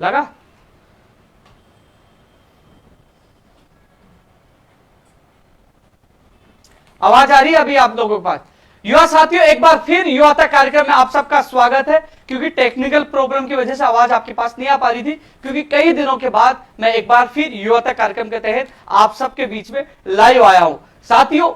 लगा? आवाज आ रही है अभी आप लोगों के पास? युवा साथियों, एक बार फिर युवा तक कार्यक्रम में आप सबका स्वागत है। क्योंकि टेक्निकल प्रॉब्लम की वजह से आवाज आपके पास नहीं आ पा रही थी, क्योंकि कई दिनों के बाद मैं एक बार फिर युवा तक कार्यक्रम के तहत आप सबके बीच में लाइव आया हूं। साथियों,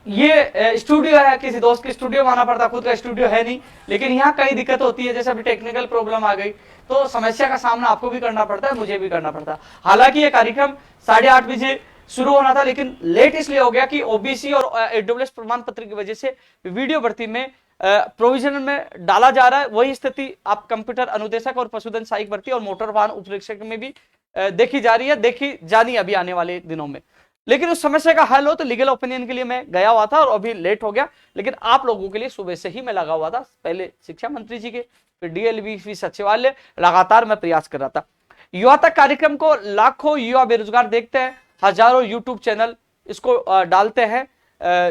ये स्टूडियो है, किसी दोस्त के स्टूडियो में आना पड़ता, खुद का स्टूडियो है नहीं, लेकिन यहाँ कई दिक्कत होती है। जैसे अभी टेक्निकल प्रॉब्लम आ गई तो समस्या का सामना आपको भी करना पड़ता है, मुझे भी करना पड़ता है। हालांकि ये कार्यक्रम 8:30 बजे शुरू होना था, लेकिन लेट इसलिए हो गया कि ओबीसी और ईडब्ल्यूएस प्रमाण पत्र की वजह से वीडियो भर्ती में प्रोविजन में डाला जा रहा है। वही स्थिति आप कंप्यूटर अनुदेशक और पशुधन सहायक भर्ती और मोटर वाहन उपरीक्षक में भी देखी जा रही है, देखी जानी अभी आने वाले दिनों में। लेकिन उस समस्या का हल हो तो लीगल ओपिनियन के लिए मैं गया हुआ था और अभी लेट हो गया, लेकिन आप लोगों के लिए सुबह से ही मैं लगा हुआ था। पहले शिक्षा मंत्री जी के, फिर डीएलबी सचिवालय, लगातार मैं प्रयास कर रहा था। युवा तक कार्यक्रम को लाखों युवा बेरोजगार देखते हैं, हजारों यूट्यूब चैनल इसको डालते हैं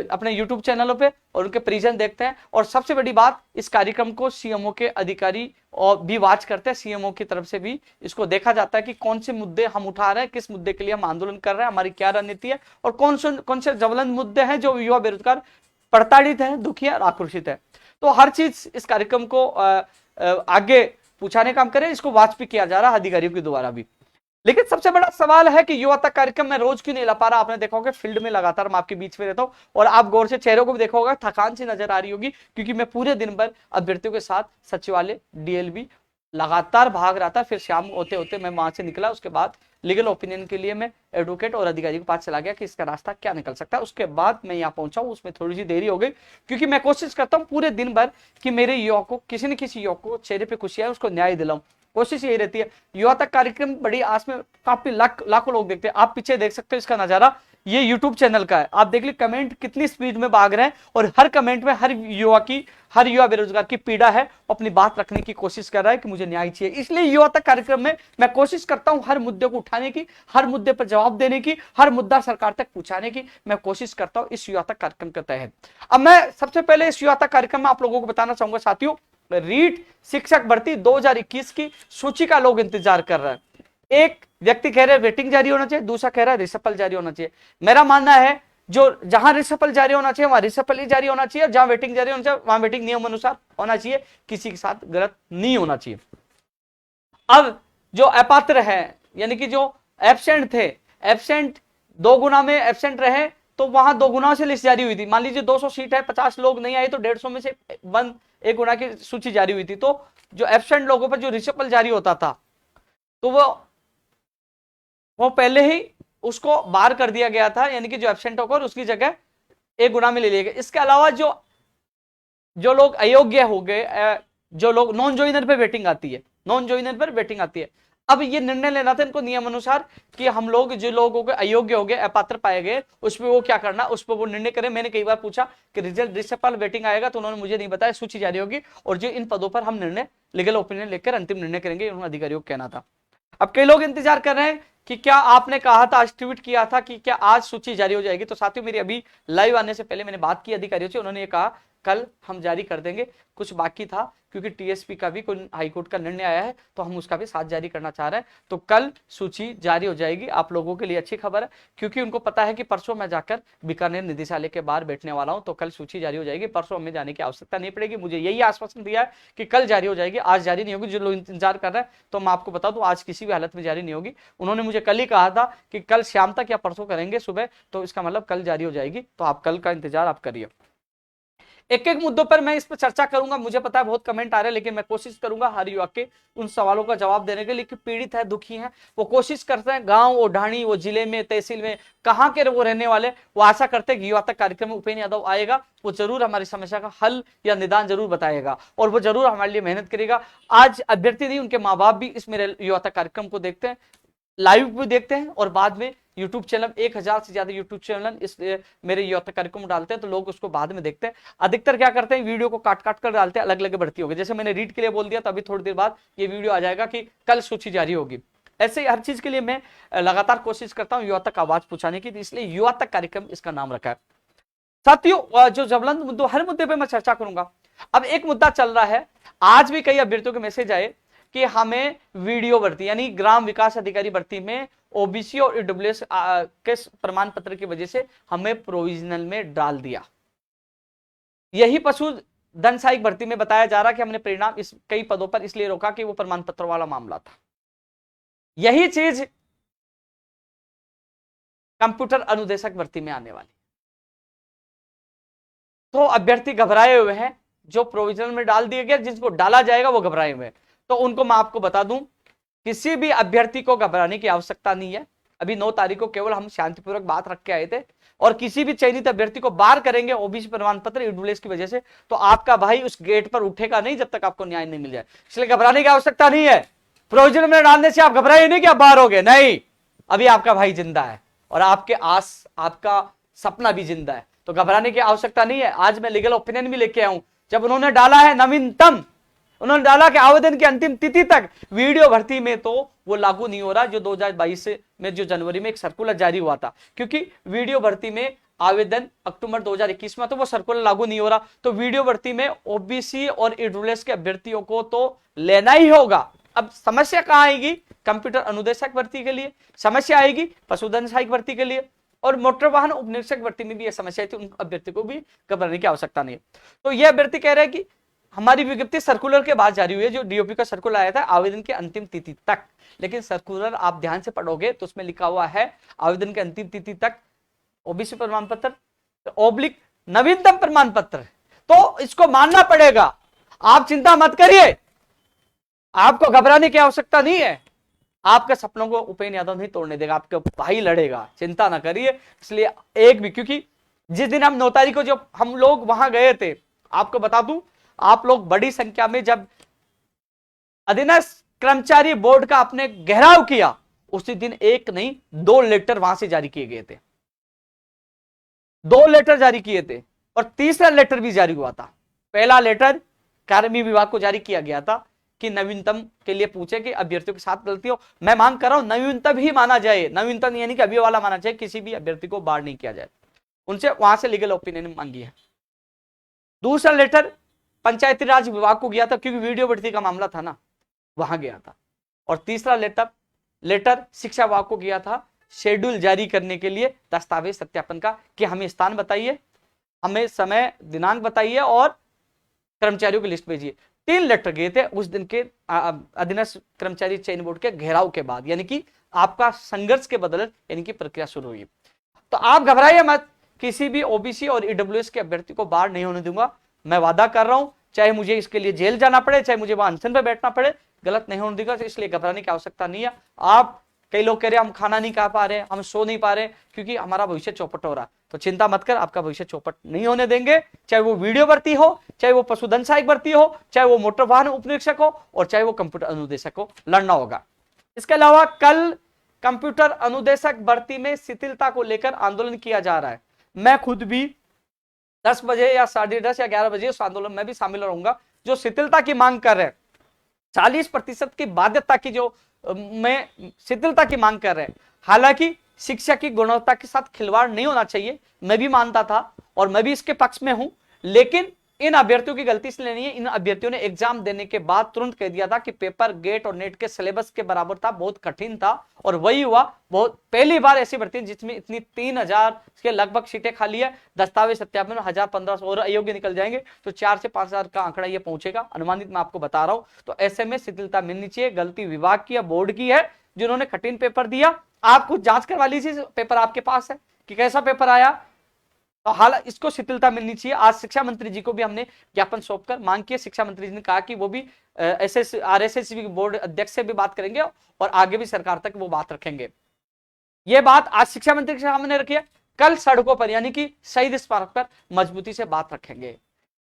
अपने यूट्यूब चैनलों पे, और उनके परिजन देखते हैं। और सबसे बड़ी बात, इस कार्यक्रम को सीएमओ के अधिकारी और भी वॉच करते हैं। सीएमओ की तरफ से भी इसको देखा जाता है कि कौन से मुद्दे हम उठा रहे हैं, किस मुद्दे के लिए हम आंदोलन कर रहे हैं, हमारी क्या रणनीति है, और कौन से ज्वलंत मुद्दे हैं जो युवा बेरोजगार प्रताड़ित है, दुखी है और आक्रोशित है। तो हर चीज इस कार्यक्रम को आगे पूछाने काम करें, इसको वॉच भी किया जा रहा है अधिकारियों के द्वारा भी। लेकिन सबसे बड़ा सवाल है कि युवा तक कार्यक्रम में रोज क्यों नहीं ला पा रहा। आपने देखा होगा फील्ड में लगातार मैं आपके बीच में रहता हूं, और आप गौर से चेहरों को भी देखा होगा, थकान सी नजर आ रही होगी, क्योंकि मैं पूरे दिन भर अभ्यर्थियों के साथ सचिवालय, डीएलबी लगातार भाग रहा था। फिर शाम होते होते मैं वहां से निकला, उसके बाद लीगल ओपिनियन के लिए मैं एडवोकेट और अधिकारी के पास चला गया कि इसका रास्ता क्या निकल सकता है। उसके बाद मैं यहाँ पहुंचा हूं, उसमें थोड़ी सी देरी हो गई, क्योंकि मैं कोशिश करता हूँ पूरे दिन भर कि मेरे युवा को, किसी न किसी युवा को चेहरे पे खुशी आए, उसको न्याय दिलाऊं। कोशिश यही रहती है। युवा तक कार्यक्रम बड़ी आस में काफी लाखों लोग देखते हैं। आप पीछे देख सकते हो इसका नजारा, ये यूट्यूब चैनल का है। आप देख लीजिए कमेंट कितनी स्पीड में भाग रहे हैं, और हर कमेंट में हर युवा बेरोजगार की पीड़ा है, अपनी बात रखने की कोशिश कर रहा है कि मुझे न्याय चाहिए। इसलिए युवा तक कार्यक्रम में मैं कोशिश करता हूं हर मुद्दे को उठाने की, हर मुद्दे पर जवाब देने की, हर मुद्दा सरकार तक पहुंचाने की मैं कोशिश करता हूं इस युवा तक कार्यक्रम के तहत। अब मैं सबसे पहले इस युवा तक कार्यक्रम में आप लोगों को बताना चाहूंगा साथियों, रीट शिक्षक भर्ती 2021 की सूची का लोग इंतजार कर रहे हैं। एक व्यक्ति कह रहे हैं वेटिंग जारी होना चाहिए, दूसरा कह रहा है रिसफल जारी होना चाहिए। मेरा मानना है जो जहां रिसफल जारी होना चाहिए वहां रिसफल ही जारी होना चाहिए, जहां वेटिंग जारी होना चाहिए वहां वेटिंग नियम अनुसार होना चाहिए, किसी के साथ गलत नहीं होना चाहिए। अब जो अपात्र है, यानी कि जो एब्सेंट थे, एब्सेंट 2 गुना में एब्सेंट रहे, तो वहां 2 गुना से लिस्ट जारी हुई थी। मान लीजिए 200 सीट है, 50 लोग नहीं आए, तो 150 में से 1 गुना की सूची जारी हुई थी। तो जो एब्सेंट लोगों पर जो रिसफल जारी होता था, तो वो पहले ही उसको बाहर कर दिया गया था, यानी कि जो एब्सेंट होकर उसकी जगह 1 गुना में ले लिया गया। इसके अलावा जो लोग अयोग्य हो गए, जो लोग नॉन ज्वाइनर पे वेटिंग आती है, नॉन ज्वाइनर पर वेटिंग आती है, अब ये निर्णय लेना था इनको नियम अनुसार कि हम लोग जो लोगों के अयोग्य हो गए, अपात्र पाए गए, उस पर वो क्या करना, उस पर वो निर्णय करें। मैंने कई बार पूछा कि रिजल्ट रिसफल वेटिंग आएगा, तो उन्होंने मुझे नहीं बताया, सूची जारी होगी और जो इन पदों पर हम निर्णय लीगल ओपिनियन लेकर अंतिम निर्णय करेंगे, उन्होंने अधिकारियों को कहना था। अब कई लोग इंतजार कर रहे हैं कि क्या आपने कहा था, आज ट्वीट किया था कि क्या आज सूची जारी हो जाएगी। तो साथियों, मेरी अभी लाइव आने से पहले मैंने बात की अधिकारियों से, उन्होंने ये कहा कल हम जारी कर देंगे। कुछ बाकी था क्योंकि टीएसपी का भी कोई हाईकोर्ट का निर्णय आया है, तो हम उसका भी साथ जारी करना चाह रहे हैं। तो कल सूची जारी हो जाएगी। आप लोगों के लिए अच्छी खबर है, क्योंकि उनको पता है कि परसों मैं जाकर बीकानेर निदेशालय के बाहर बैठने वाला हूं, तो कल सूची जारी हो जाएगी। परसों हमें जाने की आवश्यकता नहीं पड़ेगी। मुझे यही आश्वासन दिया है कि कल जारी हो जाएगी, आज जारी नहीं होगी। जो लोग इंतजार कर रहे हैं, तो मैं आपको बता दूं, आज किसी भी हालत में जारी नहीं होगी। उन्होंने मुझे कल ही कहा था कि कल शाम तक या परसों करेंगे सुबह, तो इसका मतलब कल जारी हो जाएगी। तो आप कल का इंतजार आप करिए। एक एक मुद्दों पर मैं इस पर चर्चा करूंगा। मुझे पता है बहुत कमेंट आ रहे हैं, लेकिन मैं कोशिश करूंगा हर युवा के उन सवालों का जवाब देने के लिए कि पीड़ित है, दुखी है, वो कोशिश करते हैं, गांव वो ढाणी वो जिले में तहसील में कहां के वो रहने वाले, वो आशा करते हैं कि युवा तक कार्यक्रम में उपेंद्र यादव आएगा, वो जरूर हमारी समस्या का हल या निदान जरूर बताएगा और वो जरूर हमारे लिए मेहनत करेगा। आज अभ्यर्थी नहीं, उनके माँ बाप भी इस मेरे युवा तक कार्यक्रम को देखते हैं, लाइव भी देखते हैं, और बाद में यूट्यूब चैनल 1000 से ज्यादा यूट्यूब चैनल इस मेरे युवा तक कार्यक्रम डालते हैं, तो लोग उसको बाद में देखते हैं। अधिकतर क्या करते हैं, वीडियो को काट काट कर डालते हैं, अलग अलग भर्ती होगी। जैसे मैंने रीड के लिए बोल दिया, तो अभी थोड़ी देर बाद ये वीडियो आ जाएगा कि कल सूची जारी होगी। ऐसे ही हर चीज के लिए मैं लगातार कोशिश करता हूँ युवा तक आवाज पहुंचाने की, इसलिए युवा तक कार्यक्रम इसका नाम रखा है। साथियों, जो ज्वलंत मुद्दों, हर मुद्दे पर मैं चर्चा करूंगा। अब एक मुद्दा चल रहा है, आज भी कई अभ्यर्थियों के मैसेज आए कि हमें वीडियो भर्ती यानी ग्राम विकास अधिकारी भर्ती में ओबीसी और ईडब्ल्यूएस के प्रमाण पत्र की वजह से हमें प्रोविजनल में डाल दिया। यही पशुधन सहायक भर्ती में बताया जा रहा कि हमने परिणाम इस कई पदों पर इसलिए रोका कि वो प्रमाण पत्र वाला मामला था। यही चीज कंप्यूटर अनुदेशक भर्ती में आने वाली। तो अभ्यर्थी घबराए हुए हैं, जो प्रोविजनल में डाल दिया गया, जिसको डाला जाएगा वो घबराए हुए हैं। तो उनको मैं आपको बता दूं, किसी भी अभ्यर्थी को घबराने की आवश्यकता नहीं है। अभी 9 तारीख को केवल हम शांतिपूर्वक बात रख के आए थे, और किसी भी चयनित अभ्यर्थी को बाहर करेंगे ओबीसी प्रमाण पत्र ईडब्ल्यूएस की वजह से, तो आपका भाई उस गेट पर उठेगा नहीं जब तक आपको न्याय नहीं मिल जाए। इसलिए घबराने की आवश्यकता नहीं है। प्रोविजनल में डालने से आप घबराइए नहीं कि आप बाहर हो गए, नहीं, अभी आपका भाई जिंदा है और आपके आस, आपका सपना भी जिंदा है, तो घबराने की आवश्यकता नहीं है। आज मैं लीगल ओपिनियन भी लेके आऊं, जब उन्होंने डाला है नवीनतम, उन्होंने डाला कि आवेदन की अंतिम तिथि तक वीडियो भर्ती में, तो वो लागू नहीं हो रहा जो 2022 में जो जनवरी में एक सर्कुलर जारी हुआ था, क्योंकि वीडियो भर्ती में आवेदन अक्टूबर 2021 में, तो वो सर्कुलर लागू नहीं हो रहा। तो वीडियो भर्ती में ओबीसी और ईडब्ल्यूएस के अभ्यर्थियों को तो लेना ही होगा। अब समस्या कहां आएगी? कंप्यूटर अनुदेशक भर्ती के लिए समस्या आएगी, पशुधन सहायक भर्ती के लिए, और मोटर वाहन उपनिरीक्षक भर्ती में भी यह समस्या थी। उन अभ्यर्थी को भी घबराने की आवश्यकता नहीं है। तो यह अभ्यर्थी कह रहे हैं कि हमारी विज्ञप्ति सर्कुलर के बाद जारी हुई है, जो डीओपी का सर्कुलर आया था आवेदन की अंतिम तिथि तक। लेकिन सर्कुलर आप ध्यान से पढ़ोगे तो उसमें लिखा हुआ है आवेदन की अंतिम तिथि तक ओबीसी प्रमाण पत्र ओब्लिक नवीनतम प्रमाण पत्र, तो इसको मानना पड़ेगा। आप चिंता मत करिए, आपको घबराने की आवश्यकता नहीं है। आपके सपनों को उपेंद्र यादव नहीं तोड़ने देगा, आपके भाई लड़ेगा, चिंता ना करिए। इसलिए एक भी, क्योंकि जिस दिन हम 9 तारीख को जब हम लोग वहां गए थे, आपको बता दूं, आप लोग बड़ी संख्या में जब अधीनस्थ कर्मचारी बोर्ड का आपने घेराव किया, उसी दिन एक नहीं 2 लेटर वहां से जारी किए गए थे, 2 लेटर जारी किए थे, और तीसरा लेटर भी जारी हुआ था। पहला लेटर कार्मिक विभाग को जारी किया गया था कि नवीनतम के लिए पूछे कि अभ्यर्थियों के साथ गलती हो। मैं मांग कर रहा हूं नवीनतम ही माना जाए, नवीनतम यानी कि अभी वाला माना जाए, किसी भी अभ्यर्थी को बाहर नहीं किया जाए। उनसे वहां से लीगल ओपिनियन मांगी है। दूसरा लेटर पंचायती राज विभाग को गया था, क्योंकि वीडियो भर्ती का मामला था ना, वहां गया था। और तीसरा लेटर शिक्षा विभाग को गया था शेड्यूल जारी करने के लिए, दस्तावेज सत्यापन का, कि हमें स्थान बताइए, हमें समय दिनांक बताइए और कर्मचारियों की लिस्ट भेजिए। 3 लेटर गए थे उस दिन के अधीनस्थ कर्मचारी चयन बोर्ड के घेराव के बाद, यानी कि आपका संघर्ष के बदले यानी कि प्रक्रिया शुरू हुई। तो आप घबराइए मत, किसी भी ओबीसी और ईडब्ल्यूएस के अभ्यर्थी को बाहर नहीं होने दूंगा। मैं वादा कर रहा हूं, चाहे मुझे इसके लिए जेल जाना पड़े, चाहे मुझे वहां अनशन पे बैठना पड़े, गलत नहीं होने दूंगा। इसलिए घबराने की आवश्यकता नहीं है। आप, कई लोग कह रहे हैं हम खाना नहीं खा पा रहे, हम सो नहीं पा रहे क्योंकि हमारा भविष्य चौपट हो रहा, तो चिंता मत कर, आपका भविष्य चौपट नहीं होने देंगे। चाहे वो वीडियो भर्ती हो, चाहे वो पशुधन सहायक भर्ती हो, चाहे वो मोटर वाहन उपनिरीक्षक हो, और चाहे वो कंप्यूटर अनुदेशक हो, लड़ना होगा। इसके अलावा कल कंप्यूटर अनुदेशक भर्ती में शिथिलता को लेकर आंदोलन किया जा रहा है। मैं खुद भी 10 बजे या 10:30 या 11 बजे उस आंदोलन में भी शामिल रहूंगा। जो शिथिलता की मांग कर रहे हैं, 40% की बाध्यता की जो में शिथिलता की मांग कर रहे हैं, हालांकि शिक्षा की गुणवत्ता के साथ खिलवाड़ नहीं होना चाहिए, मैं भी मानता था और मैं भी इसके पक्ष में हूं। लेकिन इन अभ्यर्थियों की गलती इसलिए नहीं है, इन अभ्यर्थियों ने एग्जाम देने के बाद तुरंत कह दिया था कि पेपर गेट और नेट के सिलेबस के बराबर था, बहुत कठिन था, और वही हुआ। बहुत पहली बार ऐसी भर्ती जिसमें इतनी 3000 के लगभग सीटें खाली है, दस्तावेज सत्यापन में 1000-1500 और अयोग्य निकल जाएंगे, तो 4 से 5000 का आंकड़ा ये पहुंचेगा, अनुमानित मैं आपको बता रहा हूं। तो ऐसे में शिथिलता मिलनी चाहिए। गलती विभाग की या बोर्ड की है जिन्होंने कठिन पेपर दिया। आप कुछ जांच करवा लीजिए, पेपर आपके पास है कि कैसा पेपर आया, तो हाल इसको शिथिलता मिलनी चाहिए। आज शिक्षा मंत्री जी को भी हमने ज्ञापन सौंपकर मांग की। शिक्षा मंत्री जी ने कहा कि वो भी RSS बोर्ड अध्यक्ष से भी बात करेंगे और आगे भी सरकार तक वो बात रखेंगे। ये बात आज शिक्षा मंत्री के सामने रखिए, कल सड़कों पर यानी कि शहीद स्मारक पर मजबूती से बात रखेंगे।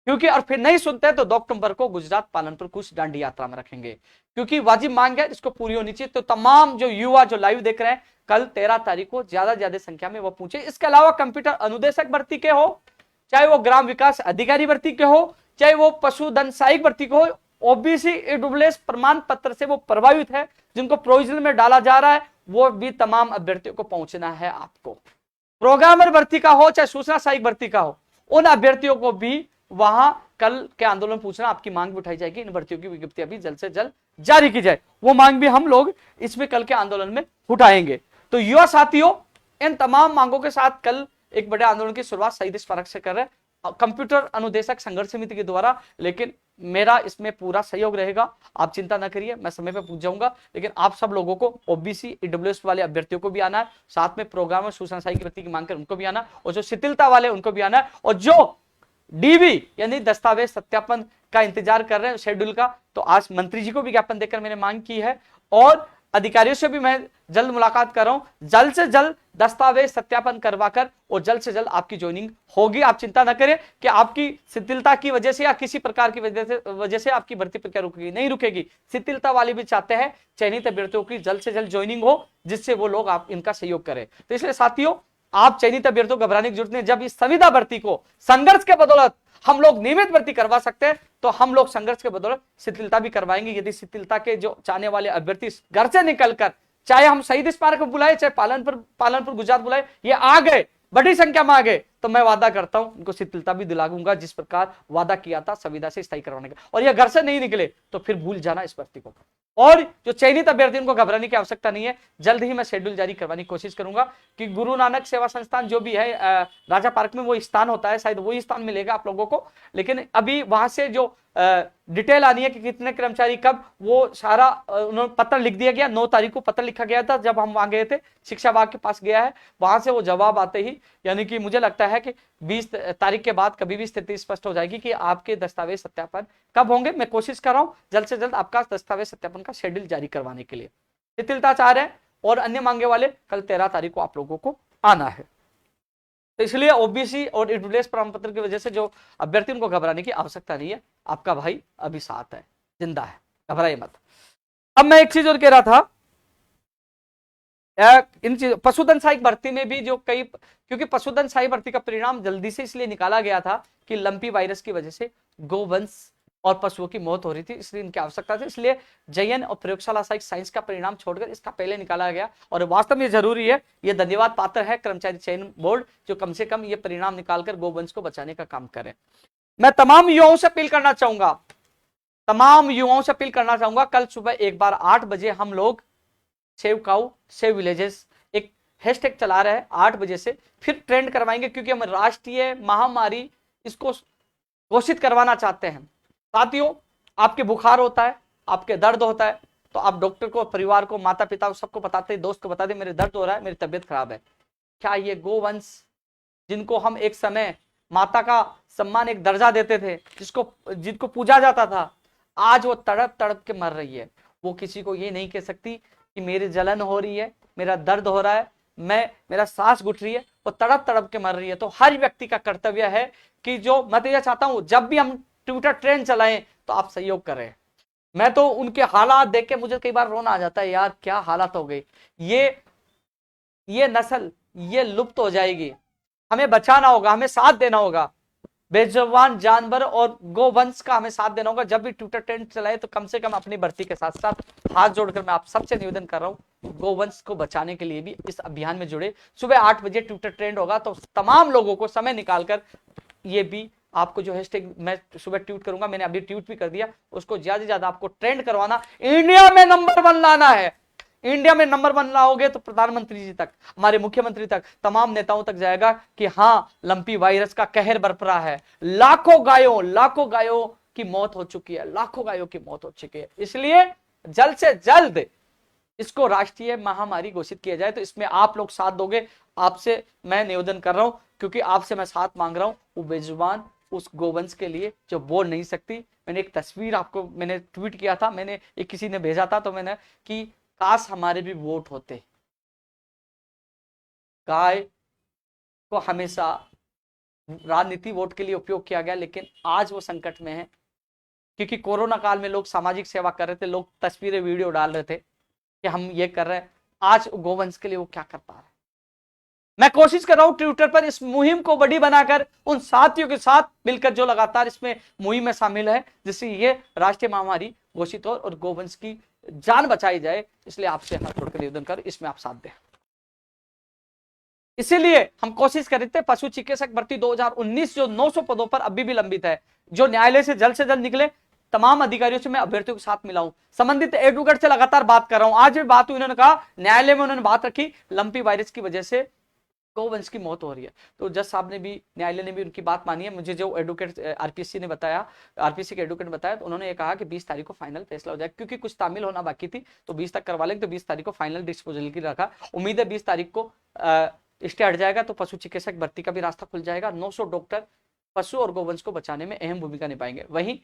क्योंकि और फिर नहीं सुनते तो 2 अक्टूबर को गुजरात पालनपुर कुछ दांडी यात्रा में रखेंगे, क्योंकि वाजिब मांग है, इसको पूरी होनी चाहिए। तो तमाम जो युवा जो लाइव देख रहे हैं, कल 13 तारीख को ज्यादा संख्या में वो पूछे। इसके अलावा कंप्यूटर अनुदेशक भर्ती के हो, चाहे वो ग्राम विकास अधिकारी भर्ती के हो, चाहे वो पशुधन सहायक भर्ती के हो, ओबीसी ईडब्ल्यूएस प्रमाण पत्र से वो प्रभावित है, जिनको प्रोविजनल में डाला जा रहा है, वो भी तमाम अभ्यर्थियों को पहुंचना है। आपको प्रोग्रामर भर्ती का हो, चाहे सूचना सहायक भर्ती का हो, उन अभ्यर्थियों को भी वहां कल के आंदोलन पूछना, आपकी मांग भी उठाई जाएगी, इन भर्तियों की विज्ञप्ति अभी जल्द से जल्द जारी की जाए, वो मांग भी हम लोग इसमें कल के आंदोलन में उठाएंगे। तो युवा साथियों, इन तमाम मांगों के साथ कल एक बड़े आंदोलन की शुरुआत शहीद स्मारक से कर रहे हैं कंप्यूटर अनुदेशक संघर्ष समिति के द्वारा, लेकिन मेरा इसमें पूरा सहयोग रहेगा, आप चिंता ना करिए, मैं समय पे पहुंच जाऊंगा। लेकिन आप सब लोगों को ओबीसी ईडब्ल्यूएस वाले अभ्यर्थियों को भी आना है, साथ में प्रोग्राम और सूचना की भर्ती की मांग कर उनको भी आना, और जो शिथिलता वाले उनको भी आना है, और जो डीवी यानी दस्तावेज सत्यापन का इंतजार कर रहे हैं शेड्यूल का, तो आज मंत्री जी को भी ज्ञापन देकर मैंने मांग की है, और अधिकारियों से भी मैं जल्द मुलाकात कर रहा हूं, जल्द से जल्द दस्तावेज सत्यापन करवाकर और जल्द से जल्द आपकी ज्वाइनिंग होगी। आप चिंता न करें कि आपकी शिथिलता की वजह से या किसी प्रकार की वजह से आपकी भर्ती प्रक्रिया रुकेगी, नहीं रुकेगी। शिथिलता वाले भी चाहते हैं चयनित अभ्यर्थियों की जल्द से जल्द ज्वाइनिंग हो, जिससे वो लोग आप इनका सहयोग करें। तो इसलिए साथियों, आप चयनित अभ्यर्थियों को घबराने की जरूरत नहीं। जब इस संविदा भर्ती को संघर्ष के बदौलत हम लोग नियमित भर्ती करवा सकते हैं, तो हम लोग संघर्ष के बदौलत शिथिलता भी करवाएंगे। यदि शिथिलता के जो चाहने वाले अभ्यर्थी घर से निकलकर, चाहे हम शहीद स्मारक में बुलाए, चाहे पालनपुर गुजरात बुलाए, ये आ गए, बड़ी संख्या में आ गए, तो मैं वादा करता हूं उनको शिथिलता भी दिलाऊंगा, जिस प्रकार वादा किया था संविदा से स्थायी करवाने का। और ये घर से नहीं निकले तो फिर भूल जाना इस भर्ती को। और जो चयनित अभ्यर्थी, उनको घबराने की आवश्यकता नहीं है, जल्द ही मैं शेड्यूल जारी करवाने की कोशिश करूंगा कि गुरु नानक सेवा संस्थान जो भी है राजा पार्क में, वो स्थान होता है, शायद वही स्थान मिलेगा आप लोगों को। लेकिन अभी वहां से जो डिटेल आनी है कि कितने कर्मचारी कब, वो सारा उन्होंने पत्र लिख दिया गया। 9 तारीख को पत्र लिखा गया था, जब हम वहां गए थे, शिक्षा विभाग के पास गया है, वहां से वो जवाब आते ही, यानी कि मुझे लगता है कि 20 तारीख के बाद कभी भी स्थिति स्पष्ट हो जाएगी कि आपके दस्तावेज सत्यापन कब होंगे। मैं कोशिश कर रहा हूं जल्द से जल्द आपका दस्तावेज सत्यापन का शेड्यूल जारी करवाने के लिए। शिथिलता चाह रहे हैं और अन्य मांगे वाले, कल 13 तारीख को आप लोगों को आना है। तो इसलिए ओबीसी और ईडब्ल्यूएस प्रमाण पत्र की वजह से जो अभ्यर्थी, उनको घबराने की आवश्यकता नहीं है, आपका भाई अभी साथ है, जिंदा है, घबराइए मत। अब मैं एक चीज और कह रहा था, इन चीज पशुधन सहायक भर्ती में भी जो कई, क्योंकि पशुधन सहायक भर्ती का परिणाम जल्दी से इसलिए निकाला गया था कि लंपी वायरस की वजह से गोवंश और पशुओं की मौत हो रही थी, इसलिए इनकी आवश्यकता थी। इसलिए जयन और प्रयोगशाला सहायक साइंस का परिणाम छोड़कर इसका पहले निकाला गया, और वास्तव में जरूरी है, ये धन्यवाद पात्र है कर्मचारी चयन बोर्ड, जो कम से कम ये परिणाम निकालकर गोवंश को बचाने का काम करे। मैं तमाम युवाओं से अपील करना चाहूंगा, कल सुबह एक बार 8 बजे हम लोग सेव काउ सेव विलेजेस एक हैशटैग चला रहे हैं, 8 बजे से फिर ट्रेंड करवाएंगे, क्योंकि हम राष्ट्रीय महामारी इसको घोषित करवाना चाहते हैं। साथियों, आपके बुखार होता है, आपके दर्द होता है, तो आप डॉक्टर को, परिवार को, माता पिता को, सबको बताते, दोस्त को बताते, मेरे दर्द हो रहा है, मेरी तबीयत खराब है। क्या ये गोवंश, जिनको हम एक समय माता का सम्मान, एक दर्जा देते थे, जिनको पूजा जाता था, आज वो तड़प तड़प के मर रही है। वो किसी को ये नहीं कह सकती कि मेरी जलन हो रही है, मेरा दर्द हो रहा है, मेरा सांस घुट रही है, वो तड़प तड़प के मर रही है। तो हर व्यक्ति का कर्तव्य है कि जो, मैं तो यह चाहता हूं, जब भी हम ट्विटर ट्रेंड चलाएं तो आप सहयोग करें। मैं तो उनके हालात देख के मुझे कई बार रोना आ जाता है, यार क्या हालत हो गई, ये नस्ल ये लुप्त हो जाएगी, हमें बचाना होगा, हमें साथ देना होगा, बेजुबान जानवर और गोवंश का हमें साथ देना होगा। जब भी ट्विटर ट्रेंड चलाए तो कम से कम अपनी भर्ती के साथ साथ हाथ जोड़कर मैं आप सबसे निवेदन कर रहा हूं, गोवंश को बचाने के लिए भी इस अभियान में जुड़े। सुबह 8 बजे ट्विटर ट्रेंड होगा, तो तमाम लोगों को समय निकालकर ये भी आपको जो हैशटैग मैं सुबह ट्वीट करूंगा, मैंने अभी ट्वीट भी कर दिया, उसको ज्यादा से ज्यादा आपको ट्रेंड करवाना, इंडिया में नंबर 1 लाना है। इंडिया में नंबर 1 लाओगे तो प्रधानमंत्री जी तक, हमारे मुख्यमंत्री तक, तमाम नेताओं तक जाएगा कि हाँ, लंपी वायरस का कहर बरप रहा है, लाखों गायों की मौत हो चुकी है, लाखों गायों की मौत हो चुकी है। इसलिए जल्द से जल्द इसको राष्ट्रीय महामारी घोषित किया जाए। तो इसमें आप लोग साथ दोगे, आपसे मैं निवेदन कर रहा हूं, क्योंकि आपसे मैं साथ मांग रहा हूं वो बेजुबान उस गोवंश के लिए जो बोल नहीं सकती। मैंने एक तस्वीर आपको मैंने ट्वीट किया था, मैंने एक किसी ने भेजा था, तो मैंने कि काश हमारे भी वोट होते। गाय को हमेशा राजनीति वोट के लिए उपयोग किया गया, लेकिन आज वो संकट में है, क्योंकि कोरोना काल में लोग सामाजिक सेवा कर रहे थे, लोग तस्वीरें वीडियो डाल रहे थे कि हम ये कर रहे हैं। आज गोवंश के लिए वो क्या कर पा रहे हैं। मैं कोशिश कर रहा हूं ट्विटर पर इस मुहिम को बड़ी बनाकर उन साथियों के साथ मिलकर जो लगातार इसमें मुहिम में शामिल है, जिससे ये राष्ट्रीय महामारी घोषित हो और गोवंश की जान बचाई जाए। इसलिए आपसे हाथ जोड़कर निवेदन कर, इसमें आप साथ दें। इसीलिए हम कोशिश कर रहे थे पशु चिकित्सक भर्ती 2019 जो 900 पदों पर अभी भी लंबित है, जो न्यायालय से जल्द निकले, तमाम अधिकारियों से मैं अभ्यर्थियों के साथ मिला हूं, संबंधित एडवोकेट से लगातार बात कर रहा हूं। आज भी बात हुई, उन्होंने कहा न्यायालय में उन्होंने बात रखी, लंपी वायरस की वजह से गौवंश की मौत हो रही है। तो जज साहब ने भी, न्यायालय ने भी उनकी बात मानी है। मुझे जो एडवोकेट आरपीसी ने बताया, आरपीसी के एडवोकेट ने बताया, तो उन्होंने ये कहा कि 20 तारीख को फाइनल फैसला हो जाए, क्योंकि कुछ तामील होना बाकी थी, तो 20 तक करवा लेंगे, तो 20 तारीख को फाइनल डिस्पोजल की रखा। उम्मीद है 20 तारीख को स्टे हट जाएगा, तो पशु चिकित्सक भर्ती का भी रास्ता खुल जाएगा। 900 डॉक्टर पशु और गौवंश को बचाने में अहम भूमिका निभाएंगे। वहीं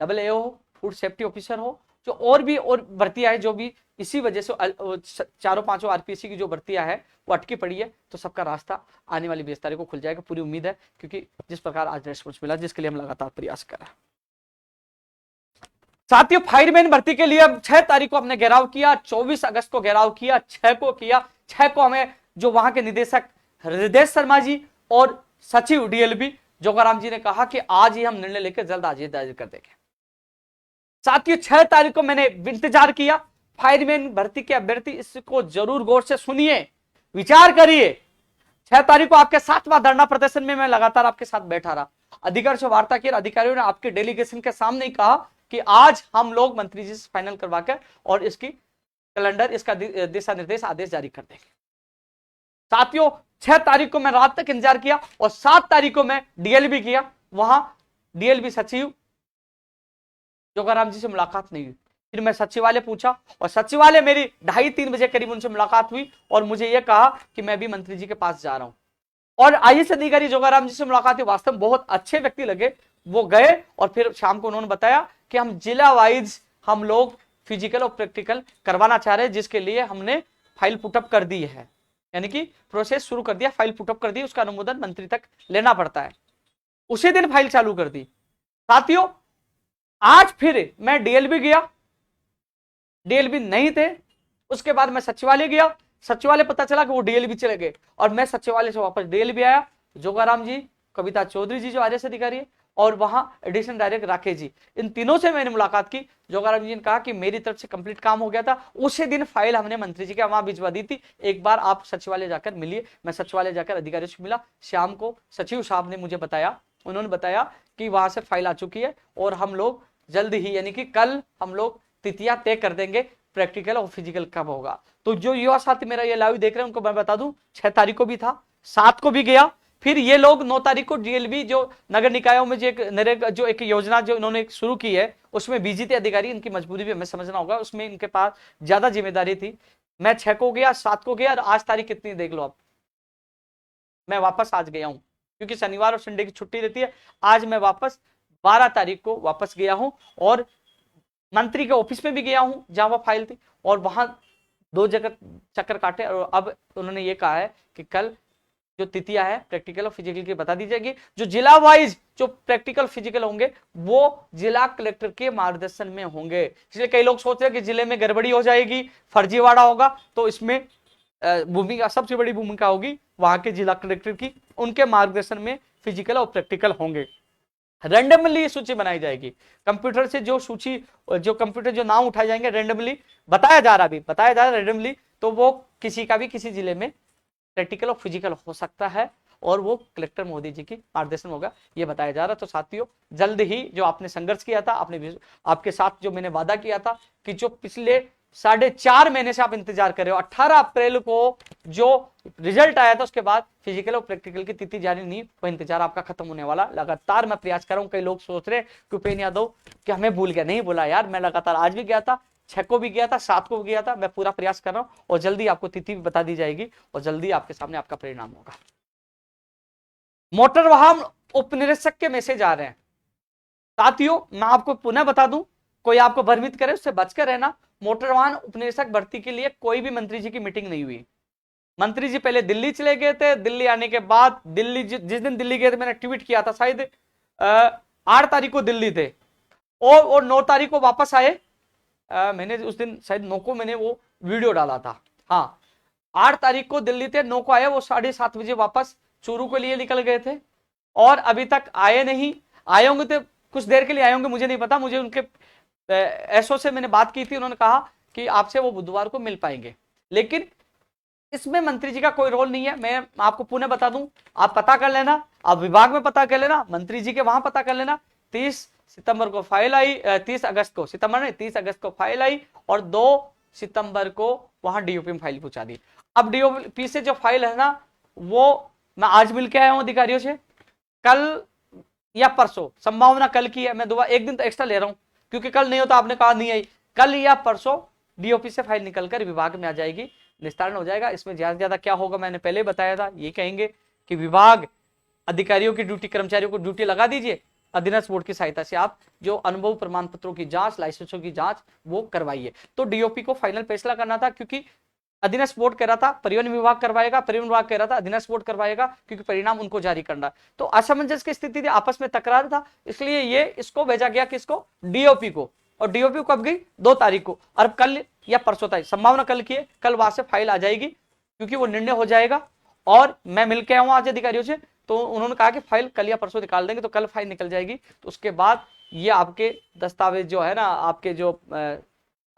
AAO हो, फूड सेफ्टी ऑफिसर हो, जो और भी और भर्तियां हैं, जो भी इसी वजह से चारों पांचों आरपीएससी की जो भर्तियां है वो अटकी पड़ी है, तो सबका रास्ता आने वाली 20 तारीख को खुल जाएगा, पूरी उम्मीद है, क्योंकि जिस प्रकार आज रेस्पॉन्स मिला, जिसके लिए हम लगातार प्रयास कर रहे हैं। साथियों, फायरमैन भर्ती के लिए अब 6 तारीख को हमने घेराव किया, 24 अगस्त को घेराव किया, 6 को किया। 6 को हमें जो वहां के निदेशक हृदय शर्मा जी और सचिव डीएलबी जोगाराम जी ने कहा कि आज ही हम निर्णय लेकर जल्द आज दायर कर देंगे। साथियों, 6 तारीख को मैंने इंतजार किया, फायरमैन भर्ती के अभ्यर्थी इसको जरूर गौर से सुनिए, विचार करिए। 6 तारीख को आपके 7वां धरना प्रदर्शन में मैं लगातार आपके साथ बैठा रहा, अधिकारी से वार्ता की, अधिकारियों ने आपके डेलीगेशन के सामने ही कहा कि आज हम लोग मंत्री जी से फाइनल करवाकर और इसकी कैलेंडर, इसका दिशा निर्देश आदेश जारी कर देंगे। साथियों, 6 तारीख को मैं रात तक इंतजार किया और 7 तारीख को मैं डीएलबी किया, वहां डीएलबी सचिव जोगाराम जी से मुलाकात नहीं हुई। फिर मैं सचिवालय पूछा और सचिवालय मेरी 2:30-3 बजे करीब उनसे मुलाकात हुई और मुझे यह कहा कि मैं भी मंत्री जी के पास जा रहा हूं। और आईएएस अधिकारी जोगाराम जी से मुलाकात हुई, वास्तव में बहुत अच्छे व्यक्ति लगे। वो गए और फिर शाम को उन्होंने बताया कि हम जिला वाइज हम लोग फिजिकल और प्रैक्टिकल करवाना चाह रहे हैं, जिसके लिए हमने फाइल पुटअप कर दी है, यानी कि प्रोसेस शुरू कर दिया, फाइल पुटअप कर दी, उसका अनुमोदन मंत्री तक लेना पड़ता है। उसी दिन फाइल चालू कर दी। साथियों, आज फिर मैं डीएलबी गया, डीएलबी नहीं थे। उसके बाद मैं सचिवालय गया, सचिवालय पता चला कि वो डीएलबी चले गए और मैं सचिवालय से वापस डीएलबी आया। जोगाराम जी, कविता चौधरी जी जो आईएएस अधिकारी है, और वहां एडिशनल डायरेक्टर राकेश जी, इन तीनों से मैंने मुलाकात की। जोगाराम जी ने कहा कि मेरी तरफ से कंप्लीट काम हो गया था, उसी दिन फाइल हमने मंत्री जी के वहां भिजवा दी थी, एक बार आप सचिवालय जाकर मिलिए। मैं सचिवालय जाकर अधिकारियों से मिला। शाम को सचिव साहब ने मुझे बताया, उन्होंने बताया कि वहां से फाइल आ चुकी है और हम लोग जल्द ही, यानी कि कल हम लोग तिथियां तय कर देंगे, प्रैक्टिकल और फिजिकल कब होगा। तो जो युवा साथी मेरा ये लाइव देख रहे हैं उनको मैं बता दूं, 6 तारीख को भी था, 7 को भी गया। फिर ये लोग 9 तारीख को डीएलबी जो नगर निकायों में जो एक योजना जो इन्होंने शुरू की है, उसमें बीजीटी अधिकारी, इनकी मजबूरी भी हमें समझना होगा, उसमें इनके पास ज्यादा जिम्मेदारी थी। मैं 6 को गया, 7 को गया और आज तारीख कितनी देख लो आप, मैं वापस आज गया हूं, क्योंकि शनिवार और संडे की छुट्टी रहती है। आज मैं वापस 12 तारीख को वापस गया हूं और मंत्री के ऑफिस में भी गया हूं जहां वह फाइल थी, और वहां 2 जगह चक्कर काटे। और अब उन्होंने ये कहा है कि कल जो तिथियां है प्रैक्टिकल और फिजिकल की बता दी जाएगी। जो जिला वाइज जो प्रैक्टिकल फिजिकल होंगे वो जिला कलेक्टर के मार्गदर्शन में होंगे। इसलिए कई लोग सोच रहे हैं कि जिले में गड़बड़ी हो जाएगी, फर्जीवाड़ा होगा, तो इसमें भूमिका, सबसे बड़ी भूमिका होगी वहां के जिला कलेक्टर की, उनके मार्गदर्शन में फिजिकल और प्रैक्टिकल होंगे। रैंडमली सूची बनाई जाएगी, कंप्यूटर से जो सूची, जो कंप्यूटर जो नाम उठाए जाएंगे रैंडमली, बताया जा रहा है रैंडमली, तो वो किसी का भी किसी जिले में प्रैक्टिकल और फिजिकल हो सकता है और वो कलेक्टर मोदी जी की मार्गदर्शन होगा, ये बताया जा रहा। तो साथियों, जल्द ही जो आपने संघर्ष किया था, आपके साथ जो मैंने वादा किया था कि जो पिछले 4.5 महीने से आप इंतजार कर रहे हो, 18 अप्रैल को जो रिजल्ट आया था उसके बाद फिजिकल और प्रैक्टिकल की तिथि जारी नहीं, वो इंतजार आपका खत्म होने वाला। लगातार मैं प्रयास कर रहा हूं। कई लोग सोच रहे कि उपेंद्र यादव कि हमें भूल गया, नहीं बोला यार, मैं लगातार आज भी गया था, 6 को भी गया था, 7 को भी गया था, मैं पूरा प्रयास कर रहा हूं और जल्दी आपको तिथि भी बता दी जाएगी और जल्दी आपके सामने आपका परिणाम होगा। मोटर वाहन उपनिरीक्षक के मैसेज आ रहे हैं। साथियों, मैं आपको पुनः बता दूं, कोई आपको भ्रमित करे उससे बचकर रहना। मोटर वाहन उपनिरीक्षक भर्ती के लिए कोई भी मंत्री जी की मीटिंग नहीं हुई। मंत्री जी पहले दिल्ली चले गए थे, दिल्ली आने के बाद दिल्ली जिस दिन दिल्ली गए थे, मैंने ट्वीट किया था, शायद 8 तारीख को दिल्ली थे और 9 तारीख को वापस आए। मैंने उस दिन शायद 9 को मैंने वो वीडियो डाला था। हाँ, 8 तारीख को दिल्ली थे, 9 को आए, वो 7:30 बजे वापस चूरू के लिए निकल गए थे और अभी तक आए नहीं। आए होंगे तो कुछ देर के लिए आए होंगे, मुझे नहीं पता। मुझे उनके एसओ से मैंने बात की थी, उन्होंने कहा कि आपसे वो बुधवार को मिल पाएंगे, लेकिन इसमें मंत्री जी का कोई रोल नहीं है। मैं आपको पुनः बता दूं, आप पता कर लेना, आप विभाग में पता कर लेना, मंत्री जी के वहां पता कर लेना। 30 सितंबर को फाइल आई, 30 अगस्त को, सितंबर नहीं 30 अगस्त को फाइल आई और 2 सितंबर को वहां डीओपी में फाइल पहुंचा दी। अब डीओपी से जो फाइल है ना, वो मैं आज मिल के आया हूं अधिकारियों से, कल या परसों, संभावना कल की है, मैं दोबारा एक दिन तो एक्स्ट्रा ले रहा हूं क्योंकि कल नहीं होता, आपने कहा नहीं आई, कल या परसों डीओपी से फाइल निकलकर विभाग में आ जाएगी, निस्तारण हो जाएगा। इसमें ज्यादा से ज्यादा क्या होगा, मैंने पहले बताया था, ये कहेंगे कि विभाग अधिकारियों की ड्यूटी, कर्मचारियों को ड्यूटी लगा दीजिए, अधीनस्थ बोर्ड की सहायता से आप जो अनुभव प्रमाण पत्रों की जांच, लाइसेंसों की जांच वो करवाइए। तो डीओपी को फाइनल फैसला करना था क्योंकि अधीनस्थ बोर्ड कह रहा था परिवहन विभाग करवाएगा, परिवहन विभाग कह रहा था अधीनस्थ बोर्ड करवाएगा क्योंकि परिणाम उनको जारी करना। तो असमंजस की स्थिति थी, आपस में तकरार था, इसलिए ये इसको भेजा गया किसको, डीओपी को। और डीओपी कब गई, 2 तारीख को, और कल या परसों तक, संभावना कल की है, कल वहां से फाइल आ जाएगी क्योंकि वो निर्णय हो जाएगा। और मैं मिलकर आऊँ आज अधिकारियों से, तो उन्होंने कहा कि फाइल कल या परसों निकाल देंगे, तो कल फाइल निकल जाएगी। तो उसके बाद ये आपके दस्तावेज जो है ना, आपके जो